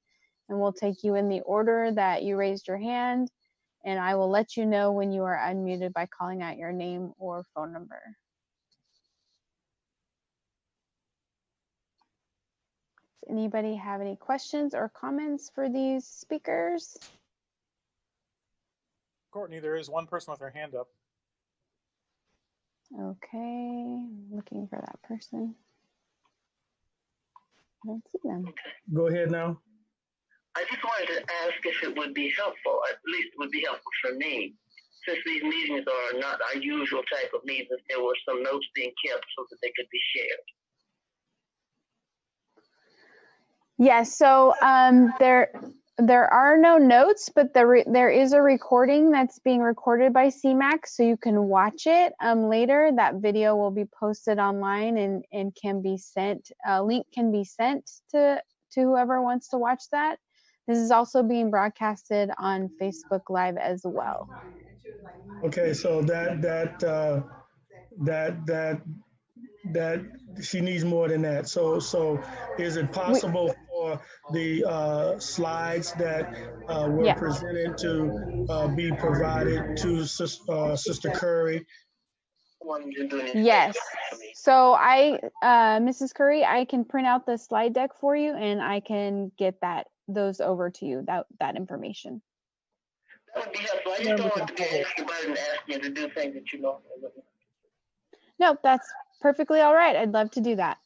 And we'll take you in the order that you raised your hand, and I will let you know when you are unmuted by calling out your name or phone number. Does anybody have any questions or comments for these speakers? Courtney, there is one person with their hand up. Okay, looking for that person. I don't see them. Go ahead now. I just wanted to ask if it would be helpful, at least it would be helpful for me, since these meetings are not our usual type of meetings, if there were some notes being kept so that they could be shared. Yes, so there are no notes, but there is a recording that's being recorded by CMAC, so you can watch it later. That video will be posted online and can be sent. A link can be sent to whoever wants to watch that. This is also being broadcasted on Facebook Live as well. Okay, so that she needs more than that. So is it possible for the slides that were presented to be provided to Sister Curry? Yes. So Mrs. Curry, I can print out the slide deck for you, and I can get those over to you, that information. That would be helpful. I just don't want to be an extra burden to ask you to do things that you know. No, that's perfectly all right. I'd love to do that.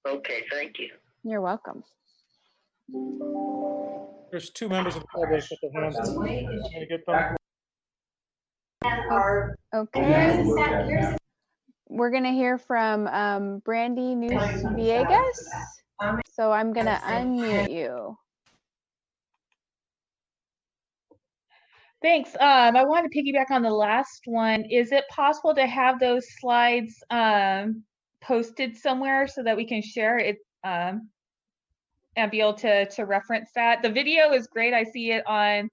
Okay, thank you. You're welcome. There's two members of the public with their hands up. I'm going to get them. Okay. We're going to hear from Brandy News Villegas. So I'm going to unmute you. Thanks. I wanted to piggyback on the last one. Is it possible to have those slides posted somewhere so that we can share it and be able to reference that? The video is great. I see it on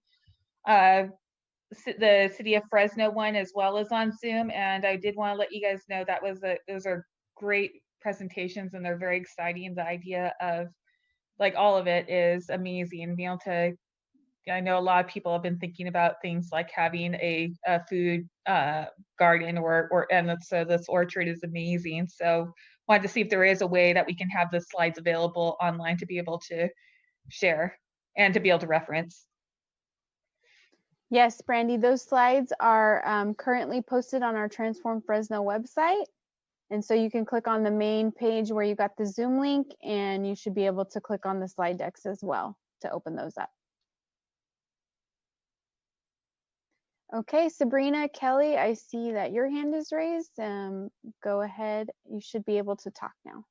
the City of Fresno one as well as on Zoom. And I did want to let you guys know that those are great presentations, and they're very exciting. The idea of all of it is amazing. Being able to, I know a lot of people have been thinking about things like having a food garden so this orchard is amazing. So wanted to see if there is a way that we can have the slides available online to be able to share and to be able to reference. Yes, Brandy, those slides are currently posted on our Transform Fresno website. And so you can click on the main page where you got the Zoom link, and you should be able to click on the slide decks as well to open those up. Okay, Sabrina, Kelly, I see that your hand is raised. Go ahead. You should be able to talk now.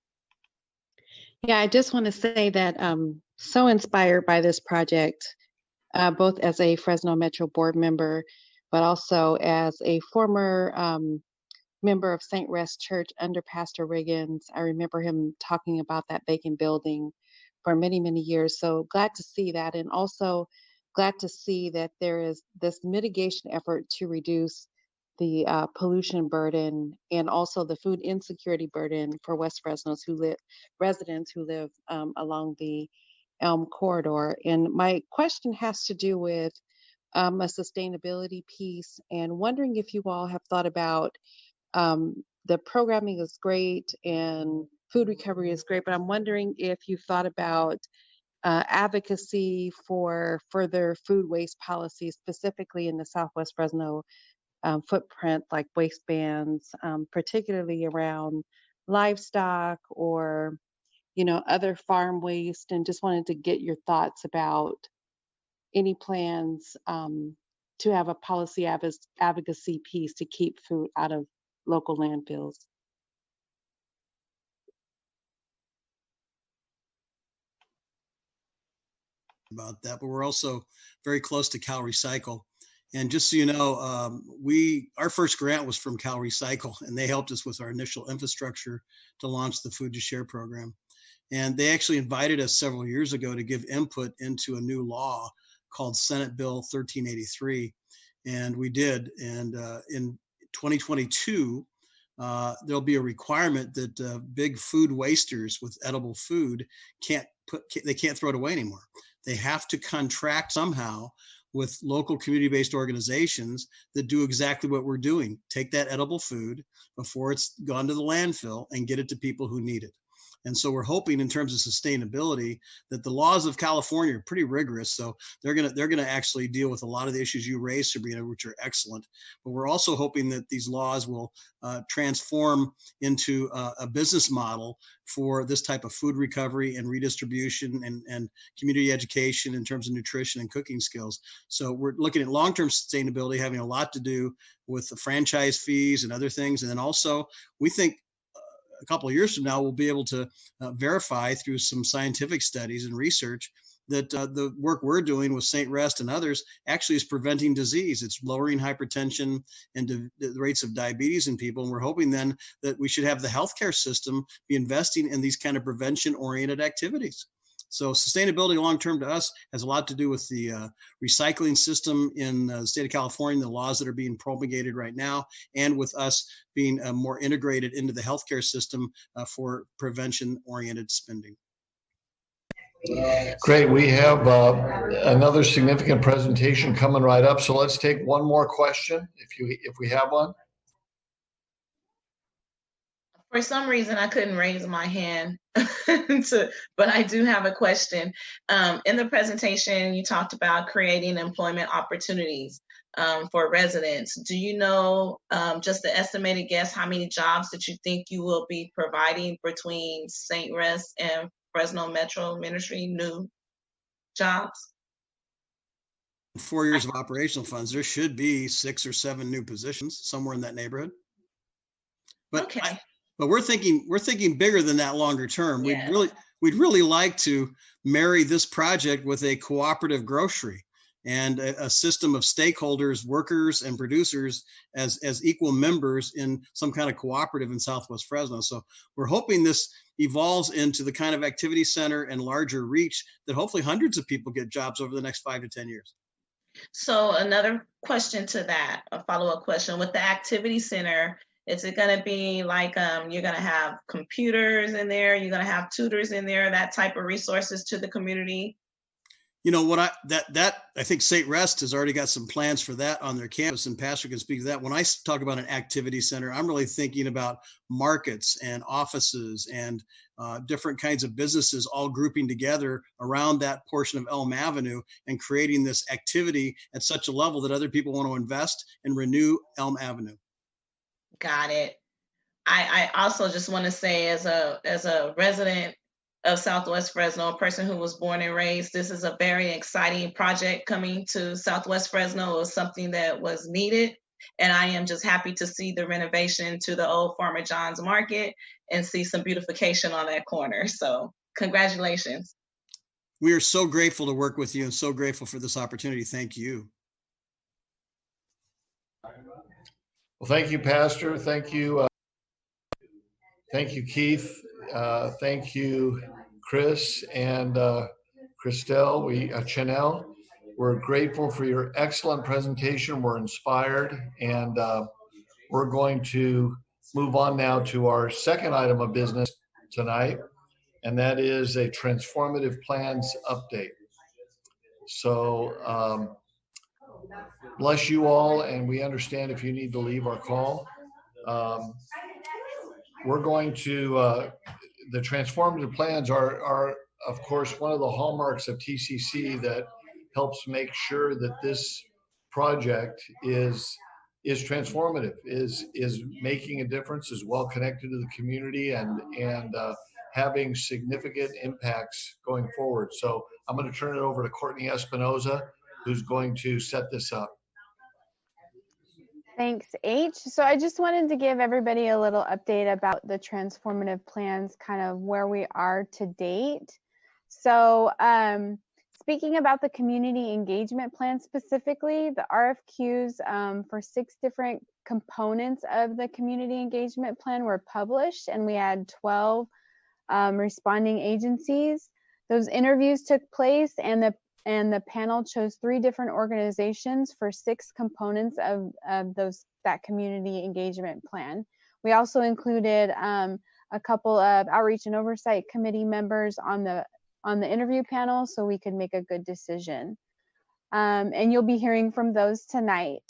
Yeah, I just want to say that I'm so inspired by this project, both as a Fresno Metro board member, but also as a former member of St. Rest Church under Pastor Riggins. I remember him talking about that vacant building for many, many years. So glad to see that. And also glad to see that there is this mitigation effort to reduce the pollution burden and also the food insecurity burden for West Fresno's residents who live along the Elm corridor. And my question has to do with a sustainability piece, and wondering if you all have thought about the programming is great and food recovery is great, but I'm wondering if you thought about advocacy for further food waste policies, specifically in the Southwest Fresno footprint, like waste bans, particularly around livestock or, other farm waste, and just wanted to get your thoughts about any plans to have a policy advocacy piece to keep food out of local landfills. About that, but we're also very close to Cal Recycle. And just so you know, our first grant was from Cal Recycle, and they helped us with our initial infrastructure to launch the Food to Share program. And they actually invited us several years ago to give input into a new law called Senate Bill 1383. And we did. And in 2022, there'll be a requirement that big food wasters with edible food can't throw it away anymore. They have to contract somehow with local community-based organizations that do exactly what we're doing. Take that edible food before it's gone to the landfill and get it to people who need it. And so we're hoping, in terms of sustainability, that the laws of California are pretty rigorous. So they're gonna actually deal with a lot of the issues you raised, Sabrina, which are excellent. But we're also hoping that these laws will transform into a business model for this type of food recovery and redistribution and community education in terms of nutrition and cooking skills. So we're looking at long-term sustainability having a lot to do with the franchise fees and other things. And then also, we think a couple of years from now, we'll be able to verify through some scientific studies and research that the work we're doing with St. Rest and others actually is preventing disease. It's lowering hypertension and the rates of diabetes in people. And we're hoping then that we should have the healthcare system be investing in these kind of prevention-oriented activities. So sustainability long-term to us has a lot to do with the recycling system in the state of California, the laws that are being promulgated right now, and with us being more integrated into the healthcare system for prevention-oriented spending. Great. We have another significant presentation coming right up. So let's take one more question if we have one. For some reason, I couldn't raise my hand, but I do have a question. In the presentation, you talked about creating employment opportunities for residents. Do you know, just the estimated guess, how many jobs that you think you will be providing between St. Res and Fresno Metro Ministry, new jobs? 4 years of operational funds, there should be 6 or 7 new positions somewhere in that neighborhood. But okay. But we're thinking bigger than that longer term. Yes. We'd really like to marry this project with a cooperative grocery and a system of stakeholders, workers and producers as equal members in some kind of cooperative in Southwest Fresno. So we're hoping this evolves into the kind of activity center and larger reach that hopefully hundreds of people get jobs over the next 5 to 10 years. So another question to that, a follow-up question, with the activity center, is it going to be like you're going to have computers in there, you're going to have tutors in there, that type of resources to the community? You know what, I think St. Rest has already got some plans for that on their campus, and Pastor can speak to that. When I talk about an activity center, I'm really thinking about markets and offices and different kinds of businesses all grouping together around that portion of Elm Avenue and creating this activity at such a level that other people want to invest and renew Elm Avenue. Got it. I also just want to say, as a resident of Southwest Fresno, a person who was born and raised, this is a very exciting project coming to Southwest Fresno. It was something that was needed, and I am just happy to see the renovation to the old Farmer John's Market and see some beautification on that corner. So congratulations. We are so grateful to work with you and so grateful for this opportunity. Thank you. Well, thank you, Pastor. Thank you. Thank you, Keith. Thank you, Chris and Chanel. We're grateful for your excellent presentation. We're inspired, and we're going to move on now to our second item of business tonight, and that is a transformative plans update. So bless you all, and we understand if you need to leave our call. We're going to, the transformative plans are, of course, one of the hallmarks of TCC that helps make sure that this project is transformative, is making a difference, is well connected to the community, and having significant impacts going forward. So I'm going to turn it over to Courtney Espinoza, who's going to set this up. Thanks, H. So I just wanted to give everybody a little update about the transformative plans, kind of where we are to date. So speaking about the community engagement plan specifically, the RFQs for 6 different components of the community engagement plan were published, and we had 12 responding agencies. Those interviews took place, and the panel chose 3 different organizations for 6 components of that community engagement plan. We also included a couple of outreach and oversight committee members on the interview panel, so we could make a good decision. And you'll be hearing from those tonight.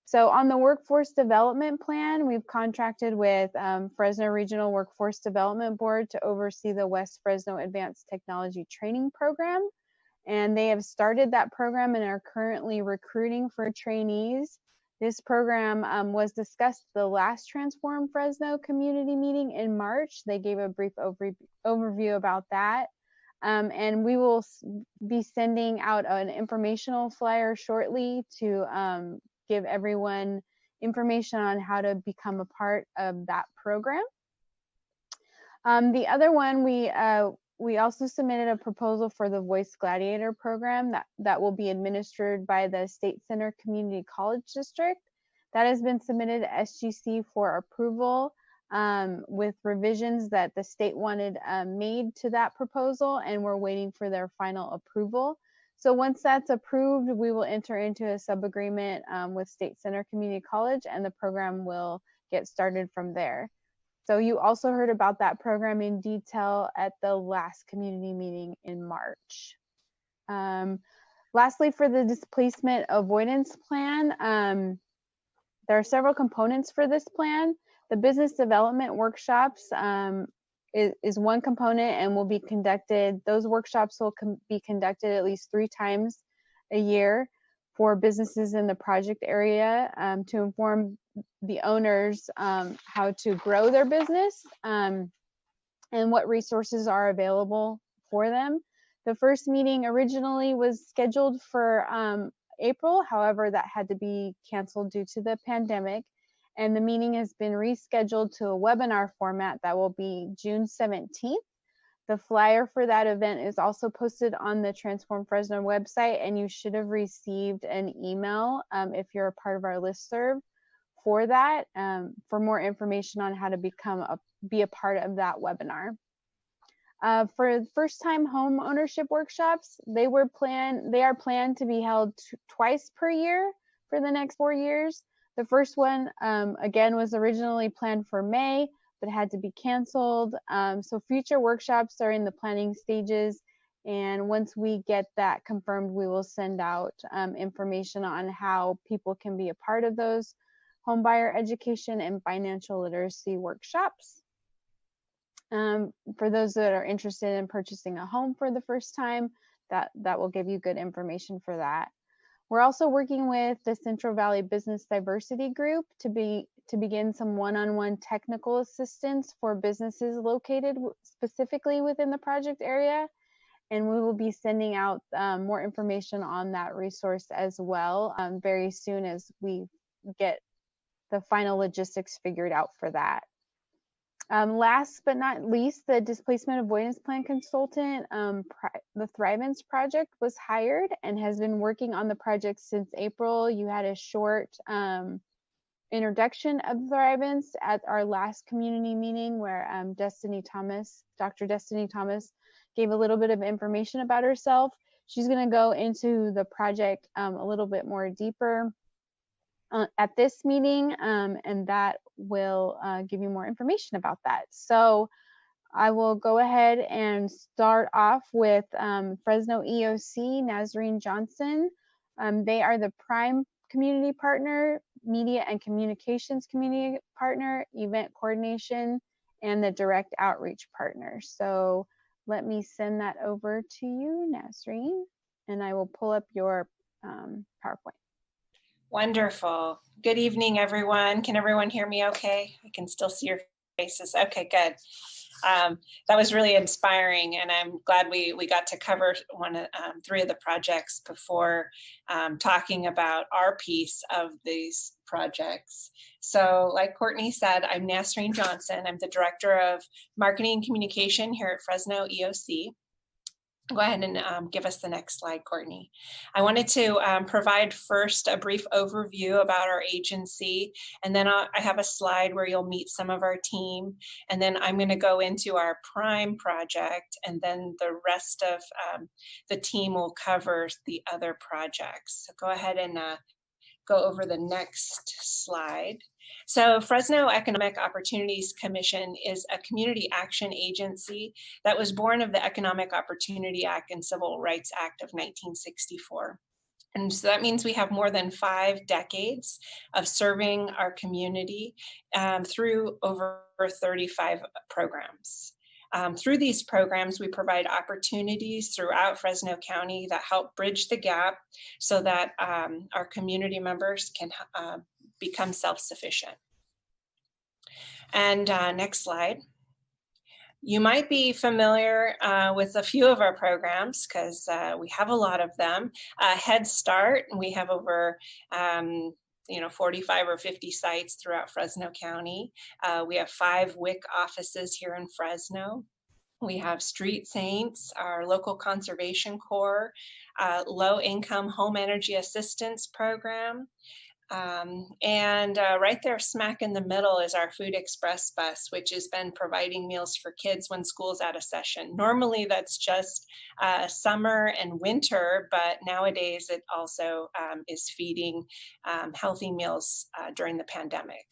So on the workforce development plan, we've contracted with Fresno Regional Workforce Development Board to oversee the West Fresno Advanced Technology Training Program. And they have started that program and are currently recruiting for trainees. This program was discussed at the last Transform Fresno community meeting in March. They gave a brief overview about that. And we will be sending out an informational flyer shortly to give everyone information on how to become a part of that program. The other one, we also submitted a proposal for the Voice Gladiator program that will be administered by the State Center Community College District. That has been submitted to SGC for approval with revisions that the state wanted made to that proposal, and we're waiting for their final approval. So once that's approved, we will enter into a sub-agreement with State Center Community College, and the program will get started from there. So you also heard about that program in detail at the last community meeting in March. Lastly, for the displacement avoidance plan, there are several components for this plan. The business development workshops is one component and will be conducted. Those workshops will be conducted at least 3 times a year for businesses in the project area to inform the owners how to grow their business and what resources are available for them. The first meeting originally was scheduled for April, however, that had to be canceled due to the pandemic. And the meeting has been rescheduled to a webinar format that will be June 17th. The flyer for that event is also posted on the Transform Fresno website, and you should have received an email if you're a part of our listserv for that, for more information on how to be a part of that webinar. For first-time home ownership workshops, they are planned to be held twice per year for the next 4 years. The first one, again, was originally planned for May, but had to be canceled. So future workshops are in the planning stages. And once we get that confirmed, we will send out information on how people can be a part of those homebuyer education and financial literacy workshops. For those that are interested in purchasing a home for the first time, that will give you good information for that. We're also working with the Central Valley Business Diversity Group to begin some one-on-one technical assistance for businesses located specifically within the project area. And we will be sending out more information on that resource as well very soon as we get the final logistics figured out for that. Last but not least, the displacement avoidance plan consultant, the Thrivance project, was hired and has been working on the project since April. You had a short introduction of Thrivance at our last community meeting where Dr. Destiny Thomas gave a little bit of information about herself. She's going to go into the project a little bit more deeper at this meeting, and that will give you more information about that. So I will go ahead and start off with Fresno EOC, Nazarene Johnson. They are the prime community partner, media and communications community partner, event coordination, and the direct outreach partner. So let me send that over to you, Nazarene, and I will pull up your PowerPoint. Wonderful. Good evening, everyone. Can everyone hear me okay? I can still see your faces. Okay, good. That was really inspiring, and I'm glad we got to cover 3 of the projects before talking about our piece of these projects. So like Courtney said, I'm Nasreen Johnson. I'm the Director of Marketing and Communication here at Fresno EOC. Go ahead and give us the next slide, Courtney. I wanted to provide first a brief overview about our agency, and then I have a slide where you'll meet some of our team, and then I'm going to go into our Prime project, and then the rest of the team will cover the other projects. So go ahead and go over the next slide. So Fresno Economic Opportunities Commission is a community action agency that was born of the Economic Opportunity Act and Civil Rights Act of 1964. And so that means we have more than 5 decades of serving our community through over 35 programs. Through these programs, we provide opportunities throughout Fresno County that help bridge the gap so that our community members can become self-sufficient. And next slide. You might be familiar with a few of our programs because we have a lot of them. Head Start, we have over 45 or 50 sites throughout Fresno County. We have 5 WIC offices here in Fresno. We have Street Saints, our local conservation corps, low income home energy assistance program. And right there smack in the middle is our Food Express bus, which has been providing meals for kids when school's out of session. Normally that's just summer and winter, but nowadays it also is feeding healthy meals during the pandemic.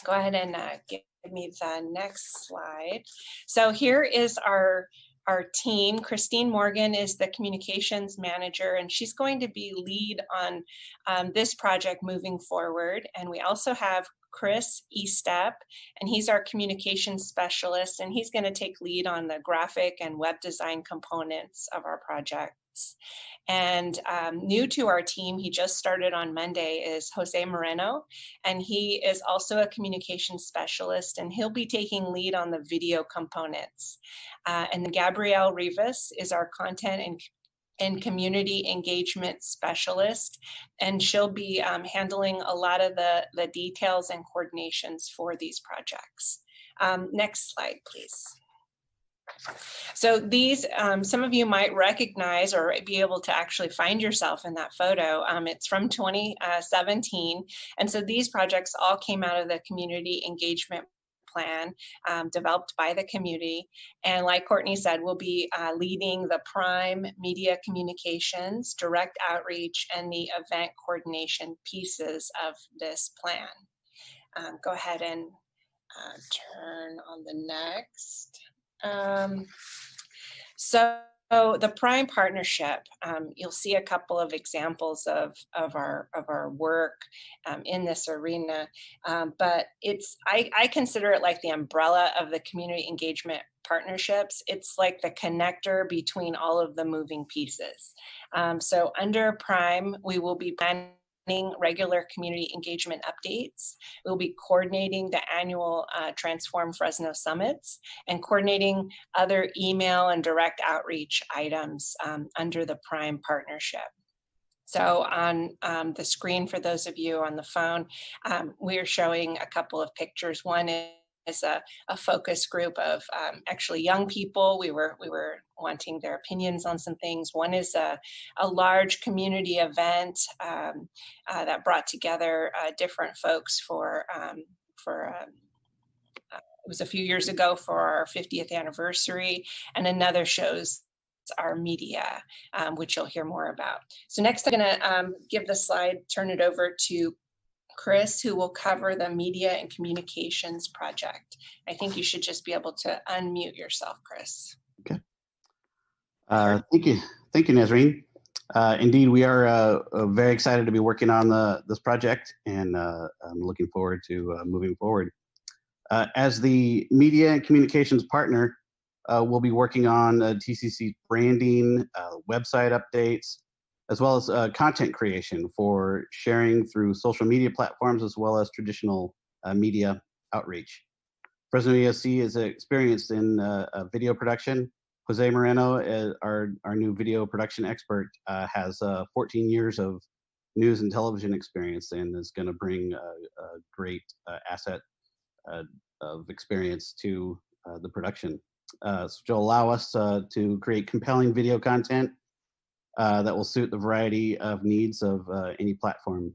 Go ahead and give me the next slide. So here is our team. Christine Morgan is the communications manager, and she's going to be lead on this project moving forward. And we also have Chris Estep, and he's our communications specialist, and he's going to take lead on the graphic and web design components of our projects. And new to our team, he just started on Monday, is Jose Moreno, and he is also a communications specialist, and he'll be taking lead on the video components. And then Gabrielle Rivas is our content and community engagement specialist, and she'll be handling a lot of the details and coordinations for these projects. Next slide, please. So these, some of you might recognize or be able to actually find yourself in that photo. It's from 2017. And so these projects all came out of the community engagement plan developed by the community. And like Courtney said, we'll be leading the prime media communications, direct outreach, and the event coordination pieces of this plan. Go ahead and turn on the next. So the Prime partnership, you'll see a couple of examples of our work in this arena, but I consider it like the umbrella of the community engagement partnerships. It's like the connector between all of the moving pieces. So under Prime, we will be planning regular community engagement updates. We'll be coordinating the annual Transform Fresno Summits and coordinating other email and direct outreach items under the Prime partnership. So on the screen, for those of you on the phone, we're showing a couple of pictures. One is a focus group of actually young people. We were wanting their opinions on some things. One is a large community event that brought together different folks for it was a few years ago for our 50th anniversary, and another shows our media, which you'll hear more about. So next I'm gonna give the slide, turn it over to Chris, who will cover the media and communications project. I think you should just be able to unmute yourself, Chris. Okay. Thank you, Nazreen. Indeed, we are very excited to be working on this project, and I'm looking forward to moving forward. As the media and communications partner, we'll be working on TCC branding, website updates, as well as content creation for sharing through social media platforms, as well as traditional media outreach. Fresno ESC is experienced in video production. Jose Moreno, our new video production expert, has 14 years of news and television experience and is going to bring a great asset of experience to the production. So to allow us to create compelling video content that will suit the variety of needs of any platform.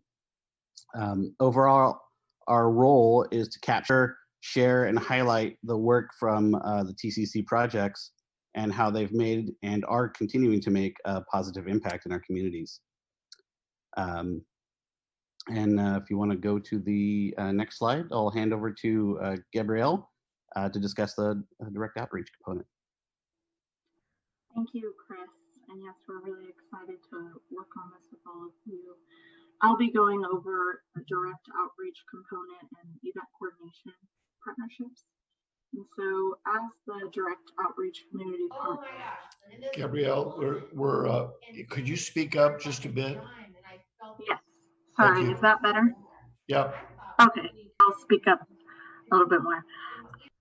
Overall, our role is to capture, share, and highlight the work from the TCC projects and how they've made and are continuing to make a positive impact in our communities. If you want to go to the next slide, I'll hand over to Gabrielle to discuss the direct outreach component. Thank you, Chris. And yes, we're really excited to work on this with all of you. I'll be going over the direct outreach component and event coordination partnerships. And so as the direct outreach community partner. Gabrielle, could you speak up just a bit? Yes, sorry, is that better? Yep. Okay, I'll speak up a little bit more.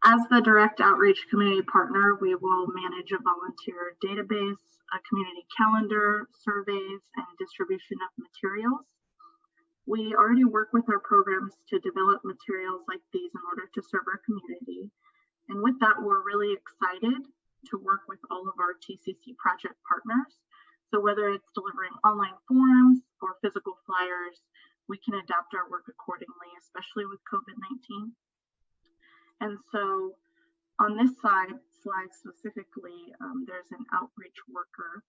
As the direct outreach community partner, we will manage a volunteer database, a community calendar, surveys, and distribution of materials. We already work with our programs to develop materials like these in order to serve our community. And with that, we're really excited to work with all of our TCC project partners. So whether it's delivering online forums or physical flyers, we can adapt our work accordingly, especially with COVID-19. And so on this slide specifically, there's an outreach worker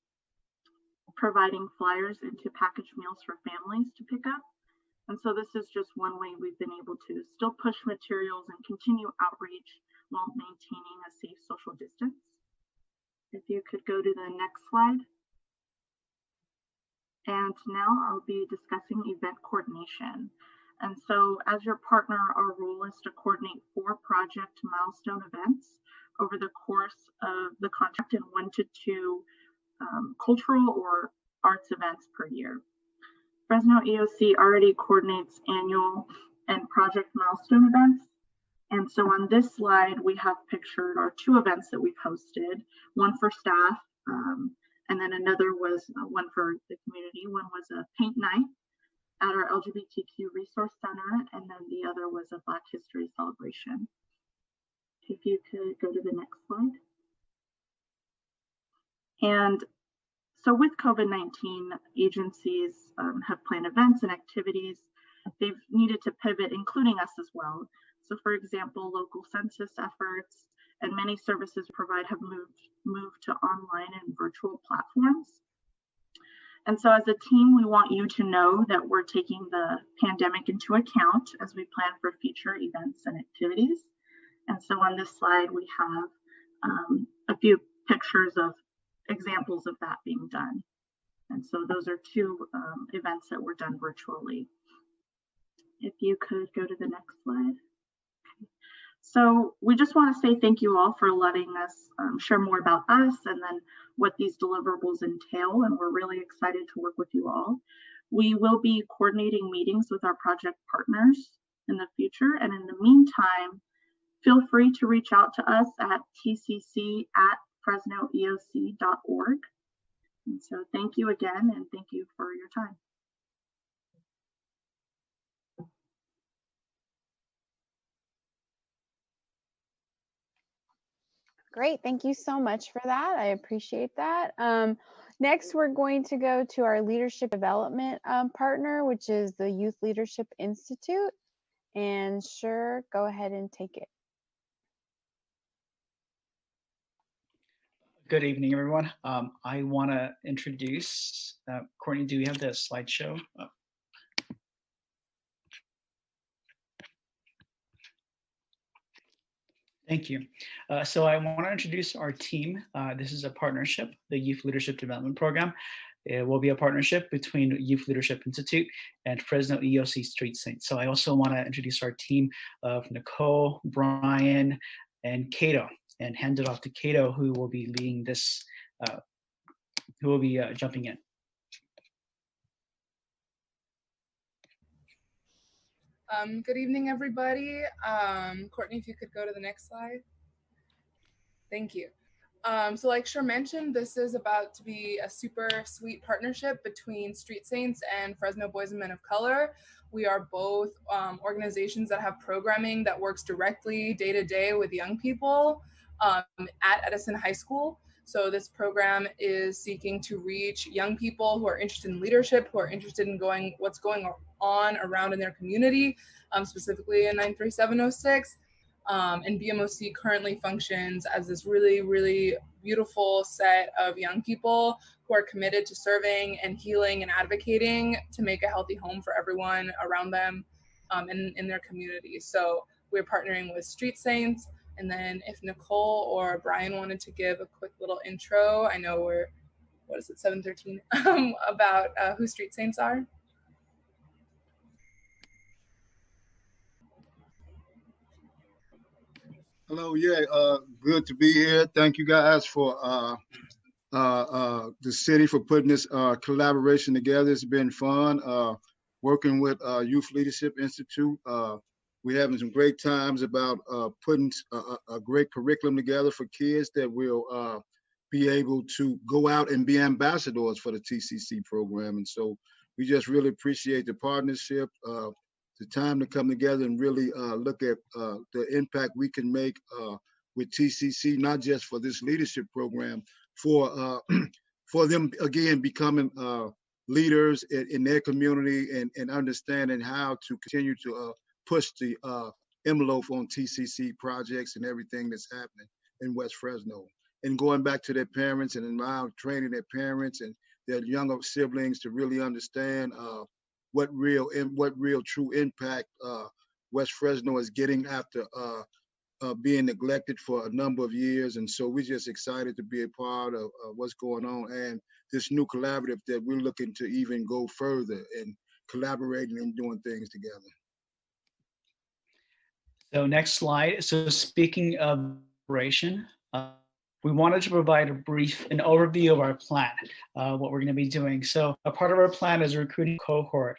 providing flyers into packaged meals for families to pick up. And so this is just one way we've been able to still push materials and continue outreach while maintaining a safe social distance. If you could go to the next slide. And now I'll be discussing event coordination. And so as your partner, our role is to coordinate 4 project milestone events over the course of the contract and 1 to 2 cultural or arts events per year. Fresno EOC already coordinates annual and project milestone events. And so on this slide, we have pictured our 2 events that we've hosted, one for staff, and then another was one for the community. One was a paint night at our LGBTQ Resource Center, and then the other was a Black History celebration. If you could go to the next slide. And so with COVID-19, agencies have planned events and activities. They've needed to pivot, including us as well. So for example, local census efforts and many services provide have moved to online and virtual platforms. And so as a team, we want you to know that we're taking the pandemic into account as we plan for future events and activities. And so on this slide, we have a few pictures of examples of that being done. And so those are 2 events that were done virtually. If you could go to the next slide. So we just want to say thank you all for letting us share more about us and then what these deliverables entail. And we're really excited to work with you all. We will be coordinating meetings with our project partners in the future. And in the meantime, feel free to reach out to us at tcc@fresnoeoc.org. And so thank you again, and thank you for your time. Great, thank you so much for that. I appreciate that. Next, we're going to go to our leadership development partner, which is the Youth Leadership Institute. And sure, go ahead and take it. Good evening, everyone. I want to introduce, Courtney, do we have the slideshow up? Thank you. So I want to introduce our team. This is a partnership, the Youth Leadership Development Program. It will be a partnership between Youth Leadership Institute and Fresno EOC Street Saints. So I also want to introduce our team of Nicole, Brian, and Cato, and hand it off to Cato, who will be leading this, who will be jumping in. Good evening, everybody. Courtney, if you could go to the next slide. Thank you. So like Cher mentioned, this is about to be a super sweet partnership between Street Saints and Fresno Boys and Men of Color. We are both organizations that have programming that works directly day to day with young people at Edison High School. So this program is seeking to reach young people who are interested in leadership, who are interested in what's going on around in their community, specifically in 93706. And BMOC currently functions as this really, really beautiful set of young people who are committed to serving and healing and advocating to make a healthy home for everyone around them in their community. So we're partnering with Street Saints. And then if Nicole or Brian wanted to give a quick little intro, I know we're, 7:13, about who Street Saints are. Hello, good to be here. Thank you guys for the city for putting this collaboration together. It's been fun working with Youth Leadership Institute. We're having some great times about putting a great curriculum together for kids that will be able to go out and be ambassadors for the TCC program. And so we just really appreciate the partnership, the time to come together and really look at the impact we can make with TCC, not just for this leadership program, for them, again, becoming leaders in their community and understanding how to continue to push the envelope on TCC projects and everything that's happening in West Fresno. And going back to their parents and now training their parents and their younger siblings to really understand what real true impact West Fresno is getting after being neglected for a number of years. And so we're just excited to be a part of what's going on and this new collaborative that we're looking to even go further in collaborating and doing things together. So next slide. So speaking of operation, we wanted to provide an overview of our plan, what we're going to be doing. So a part of our plan is a recruiting cohort.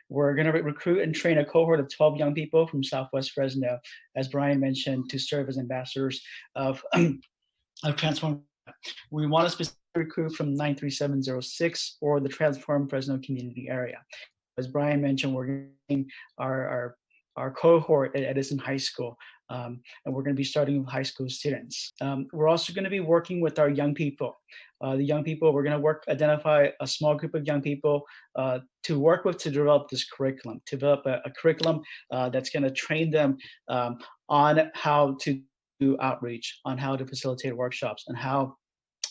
We're going to recruit and train a cohort of 12 young people from Southwest Fresno, as Brian mentioned, to serve as ambassadors of Transform. We want to specifically recruit from 93706 or the Transform Fresno community area. As Brian mentioned, we're getting our cohort at Edison High School, and we're going to be starting with high school students. We're also going to be working with our young people. The young people, we're going to identify a small group of young people to work with to develop this curriculum, to develop a curriculum that's going to train them on how to do outreach, on how to facilitate workshops, and how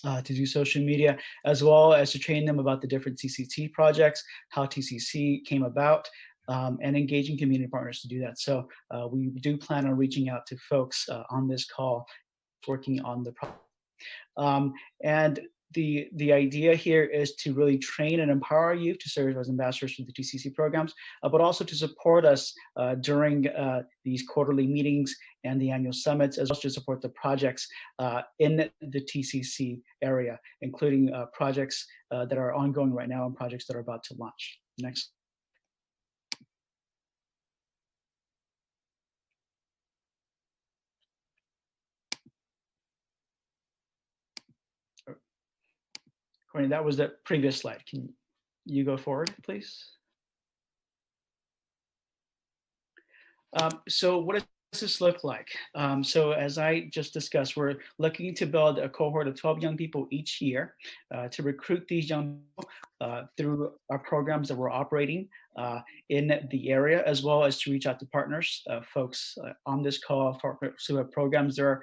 to do social media, as well as to train them about the different TCC projects, how TCC came about, and engaging community partners to do that. So we do plan on reaching out to folks on this call, working on the project. And the idea here is to really train and empower our youth to serve as ambassadors for the TCC programs, but also to support us during these quarterly meetings and the annual summits, as well as to support the projects in the TCC area, including projects that are ongoing right now and projects that are about to launch. Next. Courtney, that was the previous slide. Can you go forward, please? So what does this look like? So as I just discussed, we're looking to build a cohort of 12 young people each year to recruit these young people through our programs that we're operating in the area, as well as to reach out to partners, folks on this call who have programs there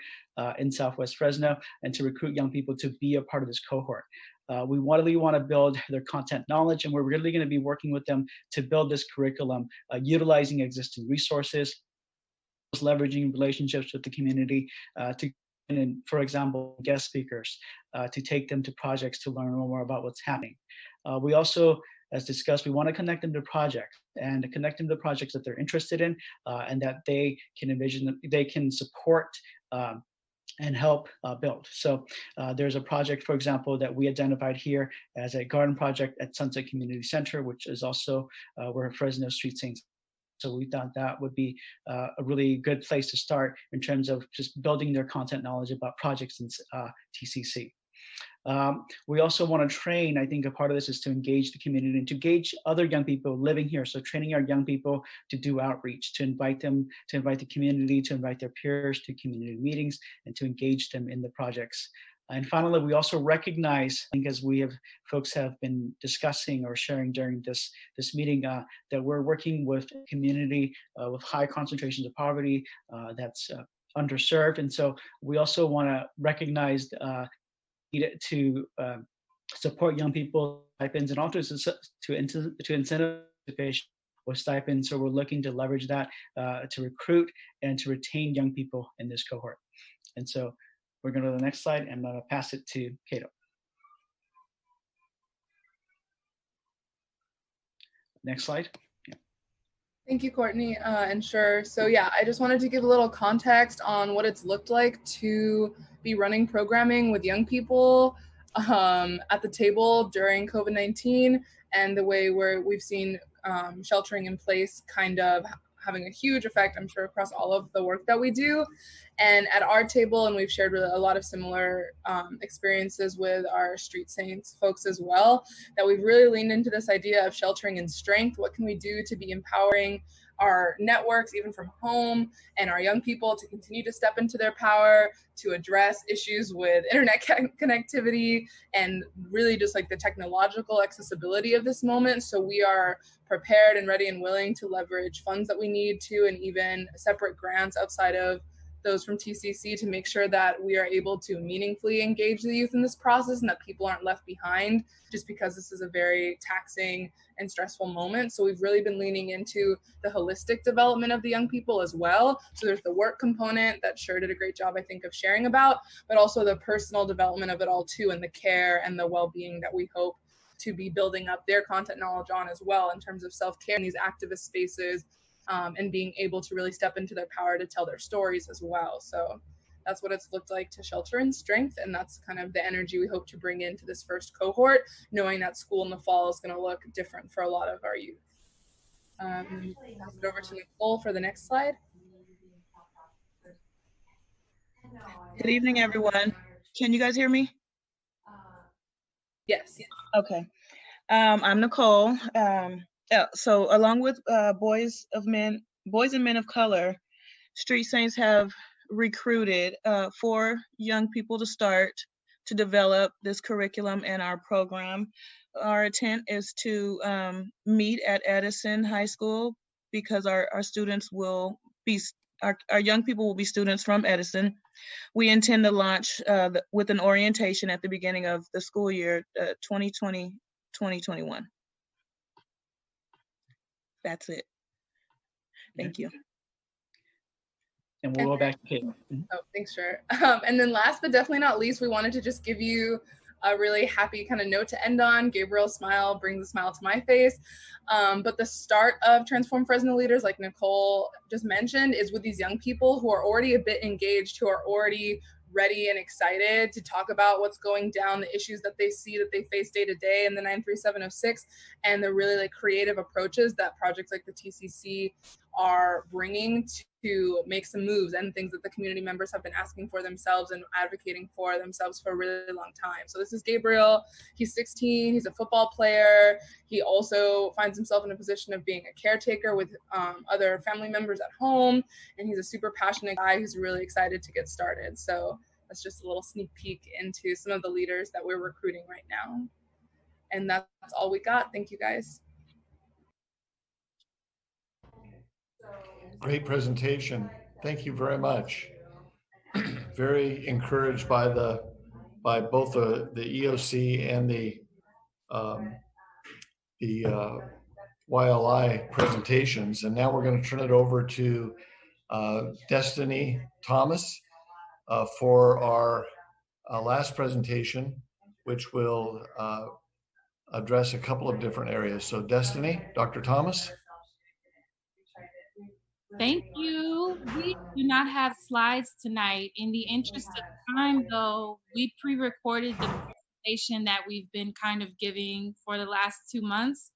in Southwest Fresno, and to recruit young people to be a part of this cohort. We really want to build their content knowledge, and we're really going to be working with them to build this curriculum, utilizing existing resources, leveraging relationships with the community and, for example, guest speakers to take them to projects to learn more about what's happening. We also, as discussed, we want to connect them to projects and connect them to projects that they're interested in and that they can envision, they can support and help build. So there's a project, for example, that we identified here as a garden project at Sunset Community Center, which is also where Fresno Street Saints. So we thought that would be a really good place to start in terms of just building their content knowledge about projects in TCC. We also want to train, I think a part of this is to engage the community and to engage other young people living here. So training our young people to do outreach, to invite them, to invite the community, to invite their peers to community meetings, and to engage them in the projects. And finally, we also recognize, I think as folks have been discussing or sharing during this meeting, that we're working with a community with high concentrations of poverty that's underserved. And so we also want to recognize to support young people stipends and also to incentivize with stipends. So we're looking to leverage that to recruit and to retain young people in this cohort. And so we're going to the next slide, and I'm going to pass it to Cato. Next slide. Yeah. Thank you, Courtney, and sure. So yeah, I just wanted to give a little context on what it's looked like to be running programming with young people at the table during COVID-19 and the way where we've seen sheltering in place kind of having a huge effect, I'm sure, across all of the work that we do. And at our table, and we've shared a lot of similar experiences with our Street Saints folks as well, that we've really leaned into this idea of sheltering in strength. What can we do to be empowering our networks, even from home, and our young people to continue to step into their power, to address issues with internet connectivity, and really just like the technological accessibility of this moment. So we are prepared and ready and willing to leverage funds that we need to, and even separate grants outside of those from TCC to make sure that we are able to meaningfully engage the youth in this process and that people aren't left behind just because this is a very taxing and stressful moment. So we've really been leaning into the holistic development of the young people as well. So there's the work component that Sher did a great job, I think, of sharing about, but also the personal development of it all too, and the care and the well-being that we hope to be building up their content knowledge on as well in terms of self-care in these activist spaces, and being able to really step into their power to tell their stories as well. So that's what it's looked like to shelter in strength, and that's kind of the energy we hope to bring into this first cohort, knowing that school in the fall is going to look different for a lot of our youth. Pass it over to Nicole for the next slide. Good evening, everyone. Can you guys hear me? Yes. Okay. I'm Nicole. So along with Boys and Men of Color, Street Saints have recruited 4 young people to start to develop this curriculum and our program. Our intent is to meet at Edison High School because our students will be, our young people will be students from Edison. We intend to launch with an orientation at the beginning of the school year 2020-2021. That's it. Thank you. And we'll go back to Kate. Oh, thanks, Sher. And then last but definitely not least, we wanted to just give you a really happy kind of note to end on. Gabriel's smile brings a smile to my face. But the start of Transform Fresno Leaders, like Nicole just mentioned, is with these young people who are already a bit engaged, who are already ready and excited to talk about what's going down, the issues that they see that they face day to day in the 93706, and the really like creative approaches that projects like the TCC are bringing to make some moves and things that the community members have been asking for themselves and advocating for themselves for a really long time. So this is Gabriel. He's 16. He's a football player. He also finds himself in a position of being a caretaker with other family members at home. And he's a super passionate guy who's really excited to get started. So that's just a little sneak peek into some of the leaders that we're recruiting right now. And that's all we got. Thank you, guys. Great presentation. Thank you very much. Very encouraged by both the EOC and the YLI presentations. And now we're going to turn it over to Destiny Thomas for our last presentation, which will address a couple of different areas. So Destiny, Dr. Thomas. Thank you. We do not have slides tonight. In the interest of time, though, we pre-recorded the presentation that we've been kind of giving for the last 2 months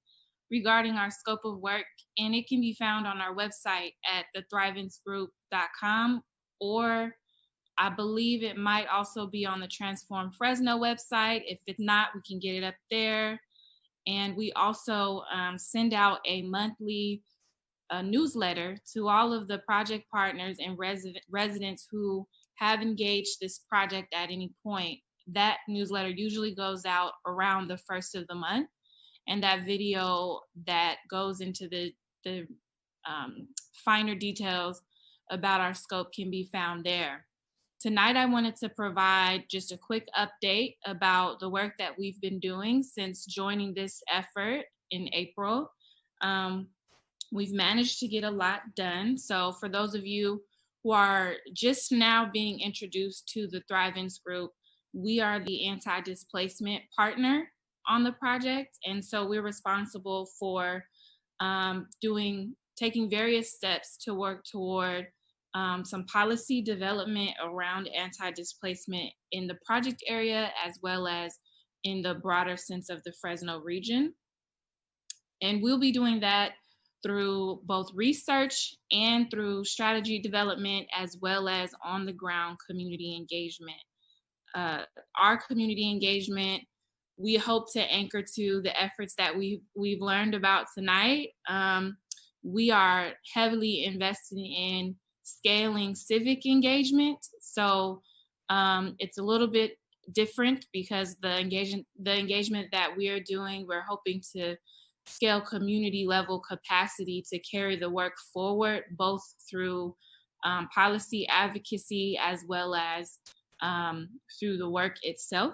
regarding our scope of work, and it can be found on our website at thethrivingsgroup.com, or I believe it might also be on the Transform Fresno website. If it's not, we can get it up there. And we also send out a monthly newsletter to all of the project partners and residents who have engaged this project at any point. That newsletter usually goes out around the first of the month, and that video that goes into the finer details about our scope can be found there. Tonight, I wanted to provide just a quick update about the work that we've been doing since joining this effort in April. We've managed to get a lot done. So for those of you who are just now being introduced to the Thrive-Ins group, we are the anti-displacement partner on the project. And so we're responsible for taking various steps to work toward some policy development around anti-displacement in the project area, as well as in the broader sense of the Fresno region. And we'll be doing that through both research and through strategy development, as well as on the ground community engagement. Our community engagement, we hope to anchor to the efforts that we've learned about tonight. We are heavily invested in scaling civic engagement. So it's a little bit different because the engagement that we are doing, we're hoping to scale community level capacity to carry the work forward, both through policy advocacy, as well as through the work itself.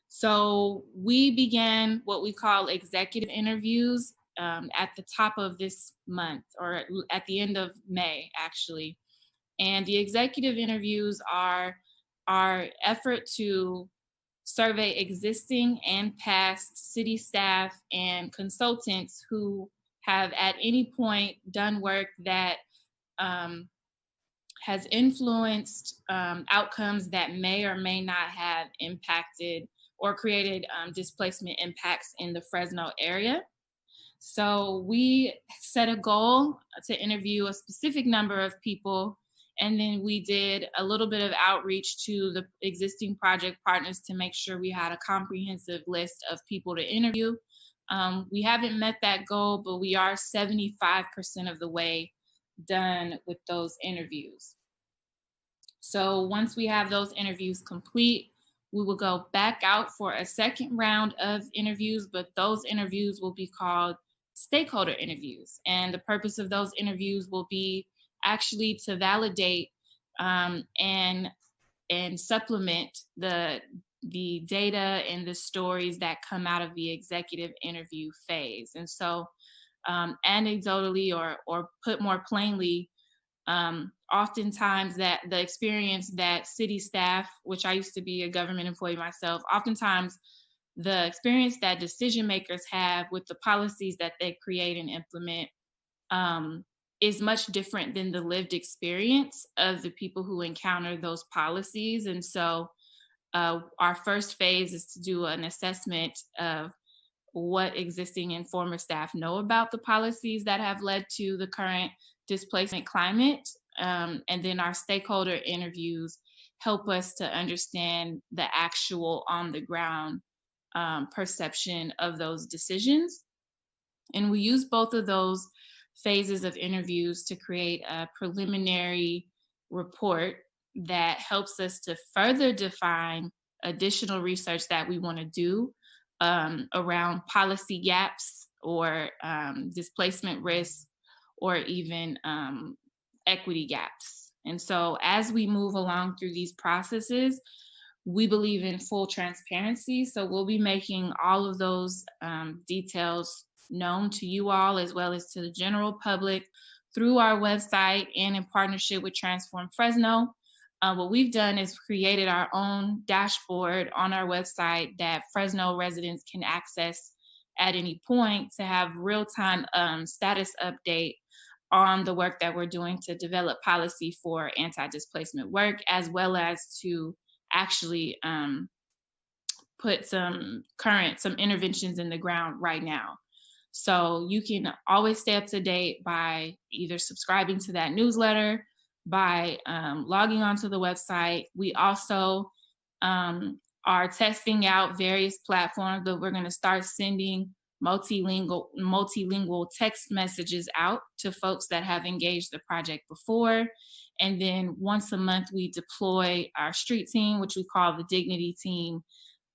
So we began what we call executive interviews at the top of this month, or at the end of May, actually. And the executive interviews are our effort to survey existing and past city staff and consultants who have at any point done work that has influenced outcomes that may or may not have impacted or created displacement impacts in the Fresno area. So we set a goal to interview a specific number of people, and then we did a little bit of outreach to the existing project partners to make sure we had a comprehensive list of people to interview. We haven't met that goal, but we are 75% of the way done with those interviews. So once we have those interviews complete, we will go back out for a second round of interviews, but those interviews will be called stakeholder interviews. And the purpose of those interviews will be actually to validate and supplement the data and the stories that come out of the executive interview phase. And so anecdotally, or put more plainly, oftentimes that the experience that city staff, which I used to be a government employee myself, oftentimes the experience that decision makers have with the policies that they create and implement is much different than the lived experience of the people who encounter those policies. And so our first phase is to do an assessment of what existing and former staff know about the policies that have led to the current displacement climate. And then our stakeholder interviews help us to understand the actual on the ground perception of those decisions. And we use both of those phases of interviews to create a preliminary report that helps us to further define additional research that we want to do around policy gaps or displacement risk, or even equity gaps. And so as we move along through these processes, we believe in full transparency. So we'll be making all of those details known to you all, as well as to the general public, through our website and in partnership with Transform Fresno. What we've done is created our own dashboard on our website that Fresno residents can access at any point to have real-time status update on the work that we're doing to develop policy for anti-displacement work, as well as to actually put some interventions in the ground right now. So you can always stay up to date by either subscribing to that newsletter, by logging onto the website. We also are testing out various platforms, but we're going to start sending multilingual text messages out to folks that have engaged the project before. And then once a month, we deploy our street team, which we call the Dignity Team,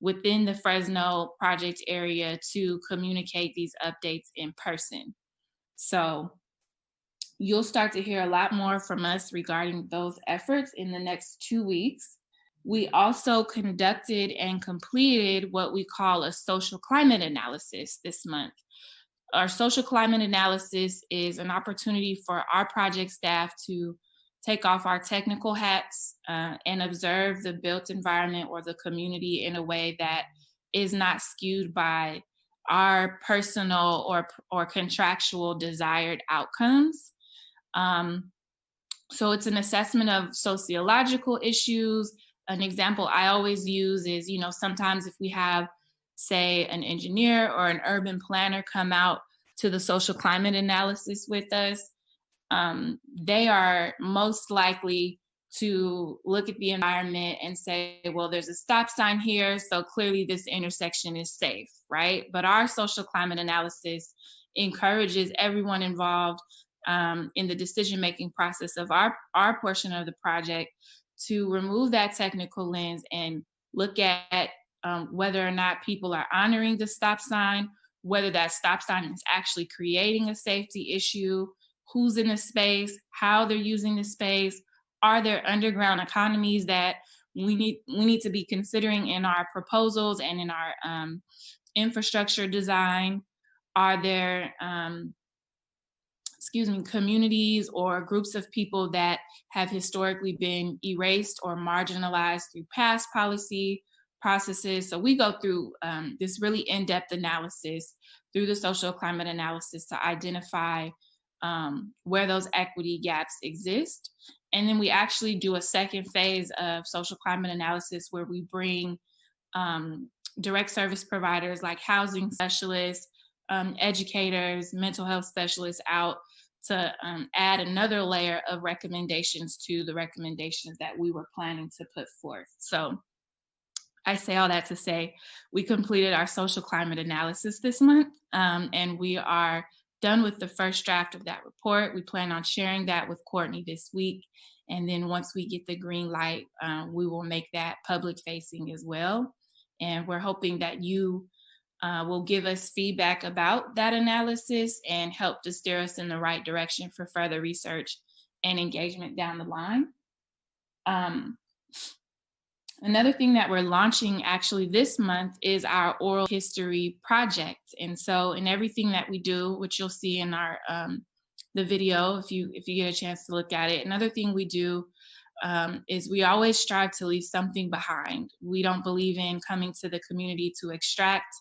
within the Fresno project area to communicate these updates in person. So you'll start to hear a lot more from us regarding those efforts in the next 2 weeks. We also conducted and completed what we call a social climate analysis this month. Our social climate analysis is an opportunity for our project staff to take off our technical hats and observe the built environment or the community in a way that is not skewed by our personal or contractual desired outcomes. So it's an assessment of sociological issues. An example I always use is, sometimes if we have, say, an engineer or an urban planner come out to the social climate analysis with us, they are most likely to look at the environment and say, well, there's a stop sign here, so clearly this intersection is safe, right? But our social climate analysis encourages everyone involved in the decision-making process of our portion of the project to remove that technical lens and look at whether or not people are honoring the stop sign, whether that stop sign is actually creating a safety issue, who's in the space, how they're using the space. Are there underground economies that we need to be considering in our proposals and in our infrastructure design? Are there communities or groups of people that have historically been erased or marginalized through past policy processes? So we go through this really in-depth analysis through the social climate analysis to identify where those equity gaps exist. And then we actually do a second phase of social climate analysis where we bring direct service providers like housing specialists, educators, mental health specialists out to add another layer of recommendations to the recommendations that we were planning to put forth. So I say all that to say we completed our social climate analysis this month, and we are done with the first draft of that report. We plan on sharing that with Courtney this week. And then once we get the green light, we will make that public facing as well. And we're hoping that you will give us feedback about that analysis and help to steer us in the right direction for further research and engagement down the line. Another thing that we're launching actually this month is our oral history project. And so in everything that we do, which you'll see in our the video if you get a chance to look at it, another thing we do is we always strive to leave something behind. We don't believe in coming to the community to extract.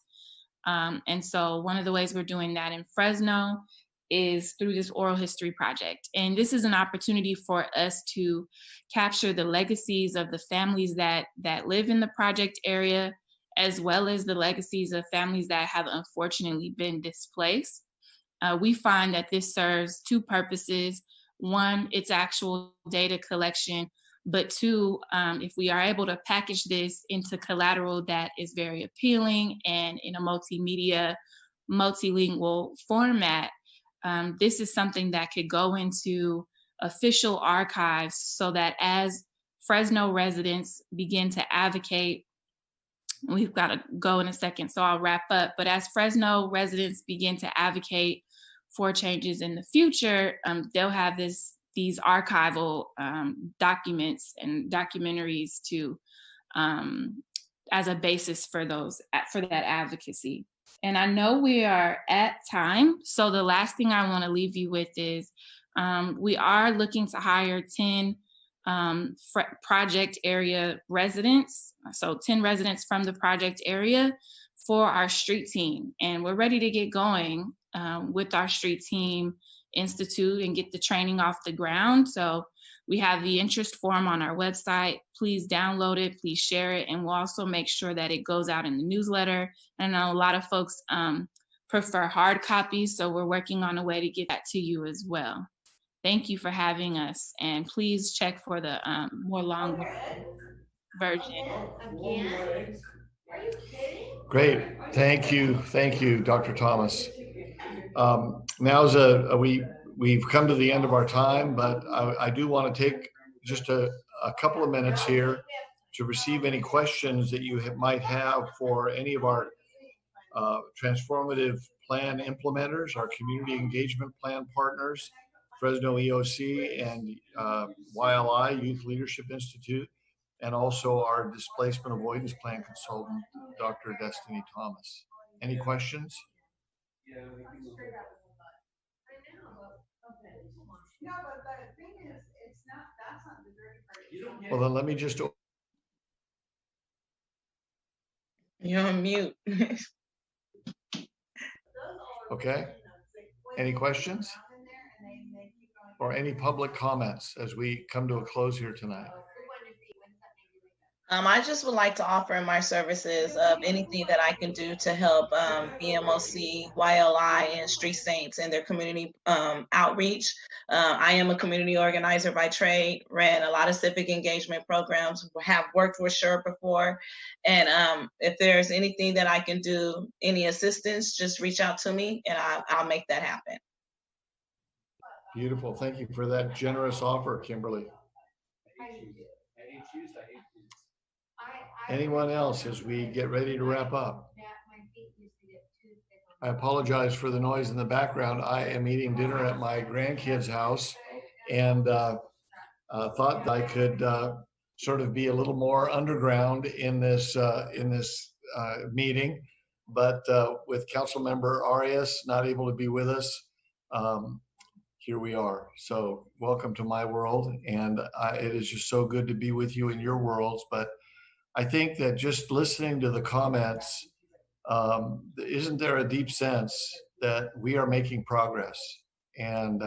And so one of the ways we're doing that in Fresno is through this oral history project. And this is an opportunity for us to capture the legacies of the families that live in the project area, as well as the legacies of families that have unfortunately been displaced. We find that this serves two purposes. One, it's actual data collection, but two, if we are able to package this into collateral that is very appealing and in a multimedia, multilingual format, this is something that could go into official archives so that as Fresno residents begin to advocate, we've got to go in a second, so I'll wrap up, but as Fresno residents begin to advocate for changes in the future, they'll have these archival documents and documentaries to as a basis for that advocacy. And I know we are at time, so the last thing I want to leave you with is we are looking to hire 10 project area residents, so 10 residents from the project area for our street team. And we're ready to get going with our street team institute and get the training off the ground. So we have the interest form on our website. Please download it, please share it, and we'll also make sure that it goes out in the newsletter. I know a lot of folks prefer hard copies, so we're working on a way to get that to you as well. Thank you for having us, and please check for the more long version. Great, thank you, Dr. Thomas. Now we've come to the end of our time, but I do want to take just a couple of minutes here to receive any questions that you might have for any of our transformative plan implementers, our community engagement plan partners, Fresno EOC and YLI, Youth Leadership Institute, and also our displacement avoidance plan consultant, Dr. Destiny Thomas. Any questions? Well, then let me just. You're on mute. Okay. Any questions? Or any public comments as we come to a close here tonight? I just would like to offer my services of anything that I can do to help BMOC, YLI, and Street Saints in their community outreach. I am a community organizer by trade, ran a lot of civic engagement programs, have worked with SURE before. And if there's anything that I can do, any assistance, just reach out to me and I'll make that happen. Beautiful. Thank you for that generous offer, Kimberly. Anyone else as we get ready to wrap up? I apologize for the noise in the background. I am eating dinner at my grandkids' house, and thought I could sort of be a little more underground in this meeting, but with Councilmember Arias not able to be with us, here we are. So welcome to my world, and it is just so good to be with you in your worlds. But I think that just listening to the comments, isn't there a deep sense that we are making progress? And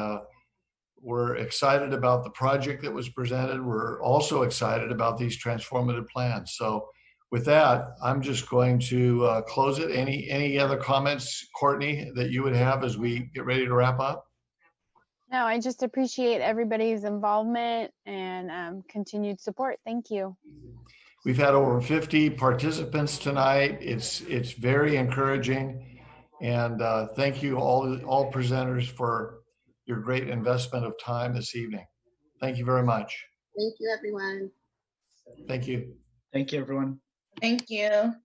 we're excited about the project that was presented. We're also excited about these transformative plans. So with that, I'm just going to close it. Any other comments, Courtney, that you would have as we get ready to wrap up? No, I just appreciate everybody's involvement and continued support. Thank you. We've had over 50 participants tonight. It's very encouraging. And thank you all presenters for your great investment of time this evening. Thank you very much. Thank you, everyone. Thank you. Thank you, everyone. Thank you.